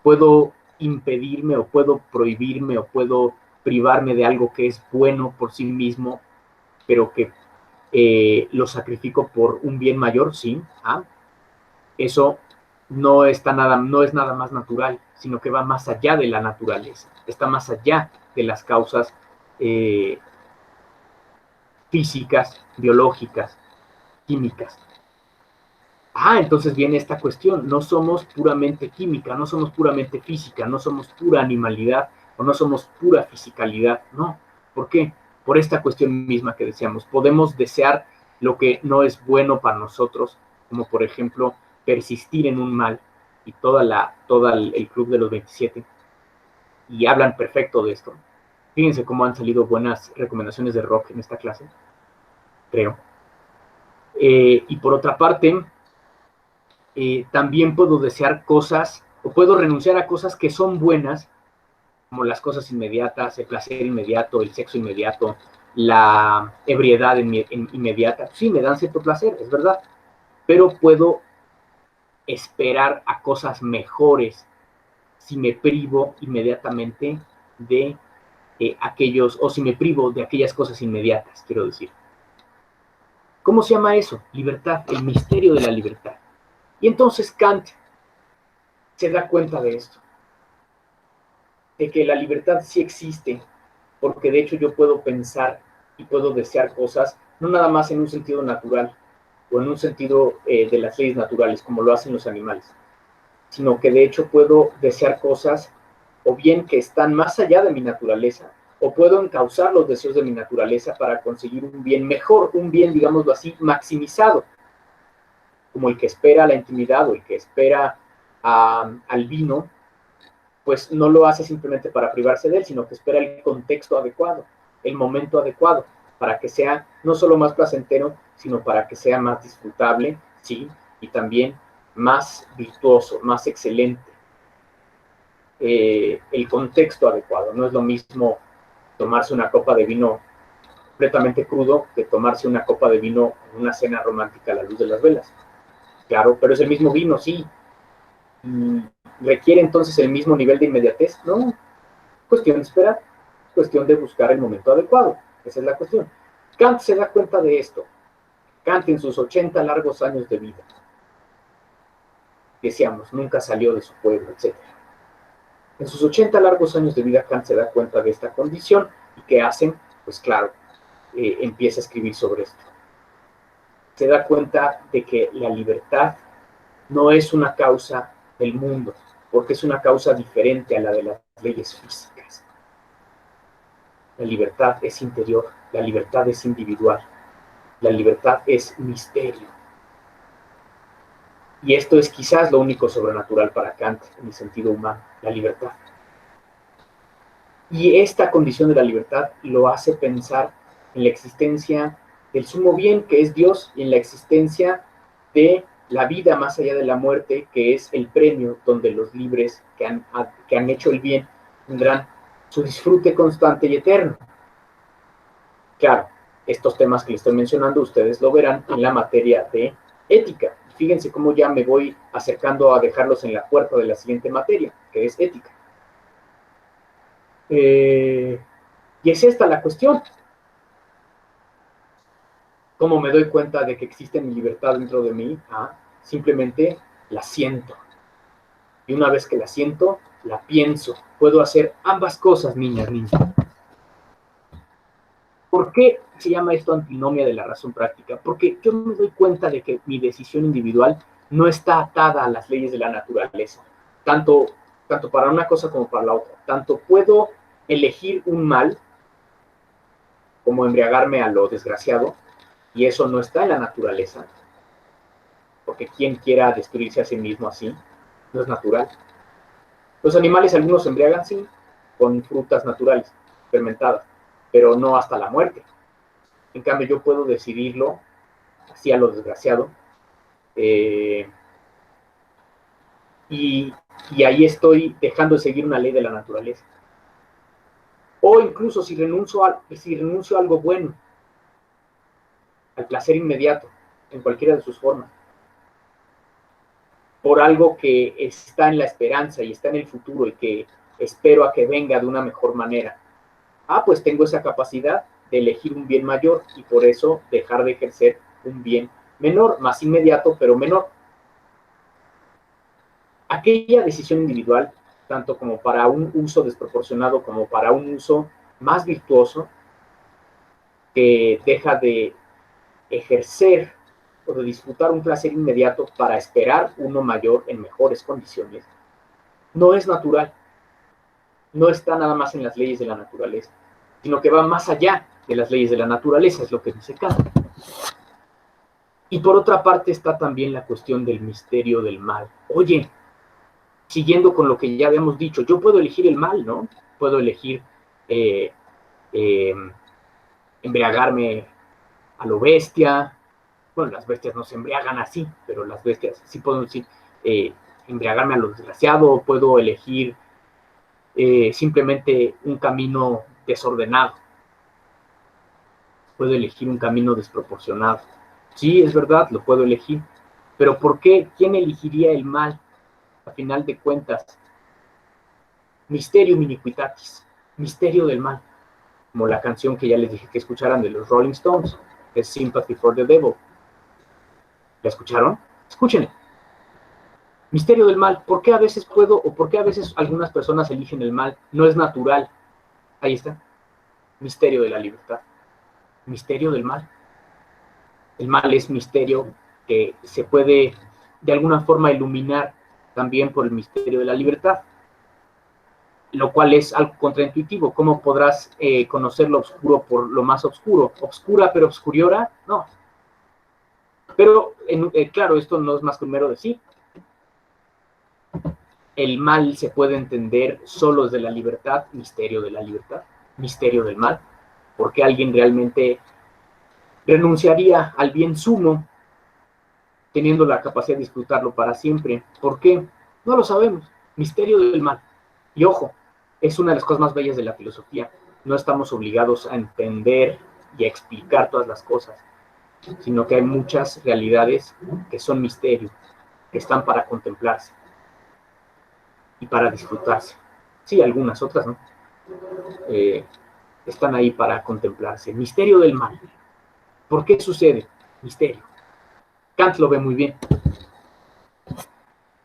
puedo impedirme o puedo prohibirme o puedo privarme de algo que es bueno por sí mismo, pero que lo sacrifico por un bien mayor, sí. Eso no es nada más natural, sino que va más allá de la naturaleza, está más allá de las causas físicas, biológicas, químicas. Entonces viene esta cuestión, no somos puramente química, no somos puramente física, no somos pura animalidad o no somos pura fisicalidad, no. ¿Por qué? Por esta cuestión misma que decíamos, podemos desear lo que no es bueno para nosotros, como por ejemplo persistir en un mal, y todo el club de los 27, y hablan perfecto de esto. Fíjense cómo han salido buenas recomendaciones de rock en esta clase, creo. Y por otra parte, también puedo desear cosas o puedo renunciar a cosas que son buenas, como las cosas inmediatas, el placer inmediato, el sexo inmediato, la ebriedad inmediata. Sí, me dan cierto placer, es verdad, pero puedo esperar a cosas mejores si me privo inmediatamente de aquellos, o si me privo de aquellas cosas inmediatas, quiero decir. ¿Cómo se llama eso? Libertad, el misterio de la libertad. Y entonces Kant se da cuenta de esto, de que la libertad sí existe, porque de hecho yo puedo pensar y puedo desear cosas, no nada más en un sentido natural o en un sentido de las leyes naturales, como lo hacen los animales, sino que de hecho puedo desear cosas o bien que están más allá de mi naturaleza, o puedo encauzar los deseos de mi naturaleza para conseguir un bien mejor, un bien, digámoslo así, maximizado, como el que espera la intimidad o el que espera al vino, pues no lo hace simplemente para privarse de él, sino que espera el contexto adecuado, el momento adecuado, para que sea no solo más placentero, sino para que sea más disfrutable, sí, y también más virtuoso, más excelente. El contexto adecuado, no es lo mismo tomarse una copa de vino completamente crudo que tomarse una copa de vino en una cena romántica a la luz de las velas. Claro, pero es el mismo vino, sí. ¿Requiere entonces el mismo nivel de inmediatez? No, cuestión de esperar, cuestión de buscar el momento adecuado. Esa es la cuestión. Kant se da cuenta de esto. Kant en sus 80 largos años de vida, decíamos, nunca salió de su pueblo, etc. En sus 80 largos años de vida, Kant se da cuenta de esta condición y ¿qué hacen? Pues claro, empieza a escribir sobre esto. Se da cuenta de que la libertad no es una causa del mundo, porque es una causa diferente a la de las leyes físicas. La libertad es interior, la libertad es individual, la libertad es misterio. Y esto es quizás lo único sobrenatural para Kant en el sentido humano, la libertad. Y esta condición de la libertad lo hace pensar en la existencia del sumo bien, que es Dios, y en la existencia de la vida más allá de la muerte, que es el premio donde los libres que han hecho el bien tendrán su disfrute constante y eterno. Claro, estos temas que les estoy mencionando, ustedes lo verán en la materia de ética. Fíjense cómo ya me voy acercando a dejarlos en la puerta de la siguiente materia, que es ética. Y es esta la cuestión. ¿Cómo me doy cuenta de que existe mi libertad dentro de mí? Simplemente la siento. Y una vez que la siento, la pienso. Puedo hacer ambas cosas, niñas, niños. ¿Por qué se llama esto antinomia de la razón práctica? Porque yo me doy cuenta de que mi decisión individual no está atada a las leyes de la naturaleza, tanto para una cosa como para la otra. Tanto puedo elegir un mal, como embriagarme a lo desgraciado, y eso no está en la naturaleza, porque quien quiera destruirse a sí mismo así, no es natural. Los animales, algunos se embriagan, sí, con frutas naturales, fermentadas, pero no hasta la muerte. En cambio, yo puedo decidirlo así a lo desgraciado, y ahí estoy dejando de seguir una ley de la naturaleza. O incluso si renuncio a algo bueno, al placer inmediato, en cualquiera de sus formas, por algo que está en la esperanza y está en el futuro y que espero a que venga de una mejor manera. Pues tengo esa capacidad de elegir un bien mayor y por eso dejar de ejercer un bien menor, más inmediato, pero menor. Aquella decisión individual, tanto como para un uso desproporcionado como para un uso más virtuoso, que deja de ejercer o de disfrutar un placer inmediato para esperar uno mayor en mejores condiciones, no es natural, no está nada más en las leyes de la naturaleza, sino que va más allá de las leyes de la naturaleza, es lo que dice Kant. Y por otra parte está también la cuestión del misterio del mal. Oye, siguiendo con lo que ya habíamos dicho, yo puedo elegir el mal, ¿no? Puedo elegir eh, eh, embriagarme a lo bestia. Bueno, las bestias no se embriagan así, pero las bestias sí puedo decir, embriagarme a lo desgraciado, puedo elegir simplemente un camino desordenado, puedo elegir un camino desproporcionado. Sí, es verdad, lo puedo elegir, pero ¿por qué? ¿Quién elegiría el mal? A final de cuentas, Mysterium iniquitatis, misterio del mal, como la canción que ya les dije que escucharan de los Rolling Stones, es Sympathy for the Devil. ¿La escucharon? Escúchenla. Misterio del mal, ¿por qué a veces puedo o por qué a veces algunas personas eligen el mal? No es natural. Ahí está. Misterio de la libertad. Misterio del mal. El mal es misterio que se puede de alguna forma iluminar también por el misterio de la libertad, lo cual es algo contraintuitivo. ¿Cómo podrás conocer lo oscuro por lo más oscuro? ¿Obscura pero obscuriora? No. Pero, claro, esto no es más que un mero decir. El mal se puede entender solo desde la libertad, misterio de la libertad, misterio del mal, porque alguien realmente renunciaría al bien sumo teniendo la capacidad de disfrutarlo para siempre. ¿Por qué? No lo sabemos. Misterio del mal. Y ojo, es una de las cosas más bellas de la filosofía. No estamos obligados a entender y a explicar todas las cosas, sino que hay muchas realidades que son misterios, que están para contemplarse y para disfrutarse. Sí, algunas otras, ¿no? Están ahí para contemplarse. Misterio del mal. ¿Por qué sucede? Misterio. Kant lo ve muy bien.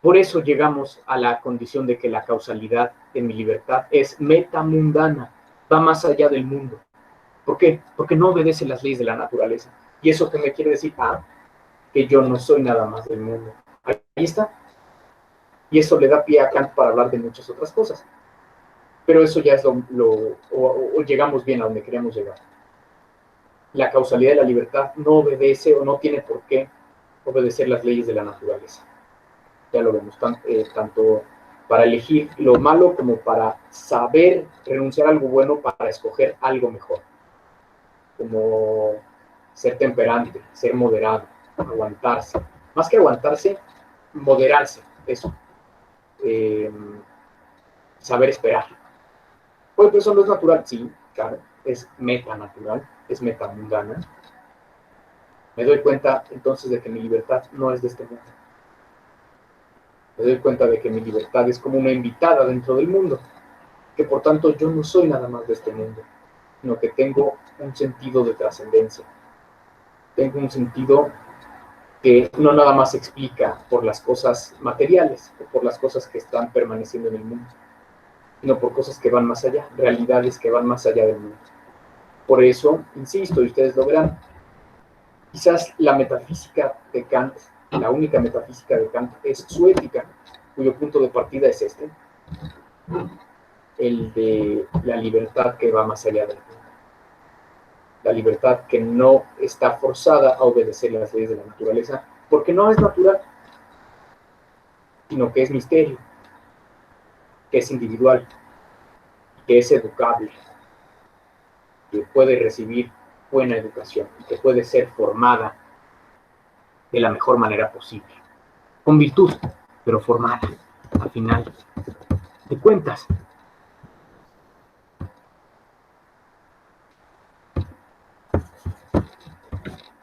Por eso llegamos a la condición de que la causalidad de mi libertad es metamundana, va más allá del mundo. ¿Por qué? Porque no obedece las leyes de la naturaleza. ¿Y eso qué me quiere decir? Que yo no soy nada más del mundo. Ahí está. Y eso le da pie a Kant para hablar de muchas otras cosas. Pero eso ya es o llegamos bien a donde queríamos llegar. La causalidad de la libertad no obedece o no tiene por qué obedecer las leyes de la naturaleza. Ya lo vemos, tanto para elegir lo malo como para saber renunciar a algo bueno para escoger algo mejor, como ser temperante, ser moderado, aguantarse, más que aguantarse, moderarse, eso, eh, saber esperar. Pues eso no es natural, sí, claro, es metanatural, es metamundana. Me doy cuenta entonces de que mi libertad no es de este mundo. Me doy cuenta de que mi libertad es como una invitada dentro del mundo, que por tanto yo no soy nada más de este mundo, sino que tengo un sentido de trascendencia, tengo un sentido que no nada más se explica por las cosas materiales o por las cosas que están permaneciendo en el mundo, sino por cosas que van más allá, realidades que van más allá del mundo. Por eso, insisto, y ustedes lo verán, quizás la metafísica de Kant, la única metafísica de Kant es su ética, cuyo punto de partida es este, el de la libertad que va más allá del mundo. La libertad que no está forzada a obedecer las leyes de la naturaleza, porque no es natural, sino que es misterio, que es individual, que es educable, que puede recibir buena educación y que puede ser formada de la mejor manera posible, con virtud, pero formada, al final de cuentas.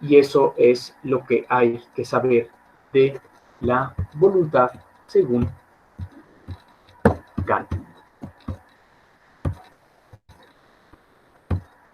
Y eso es lo que hay que saber de la voluntad según Kant.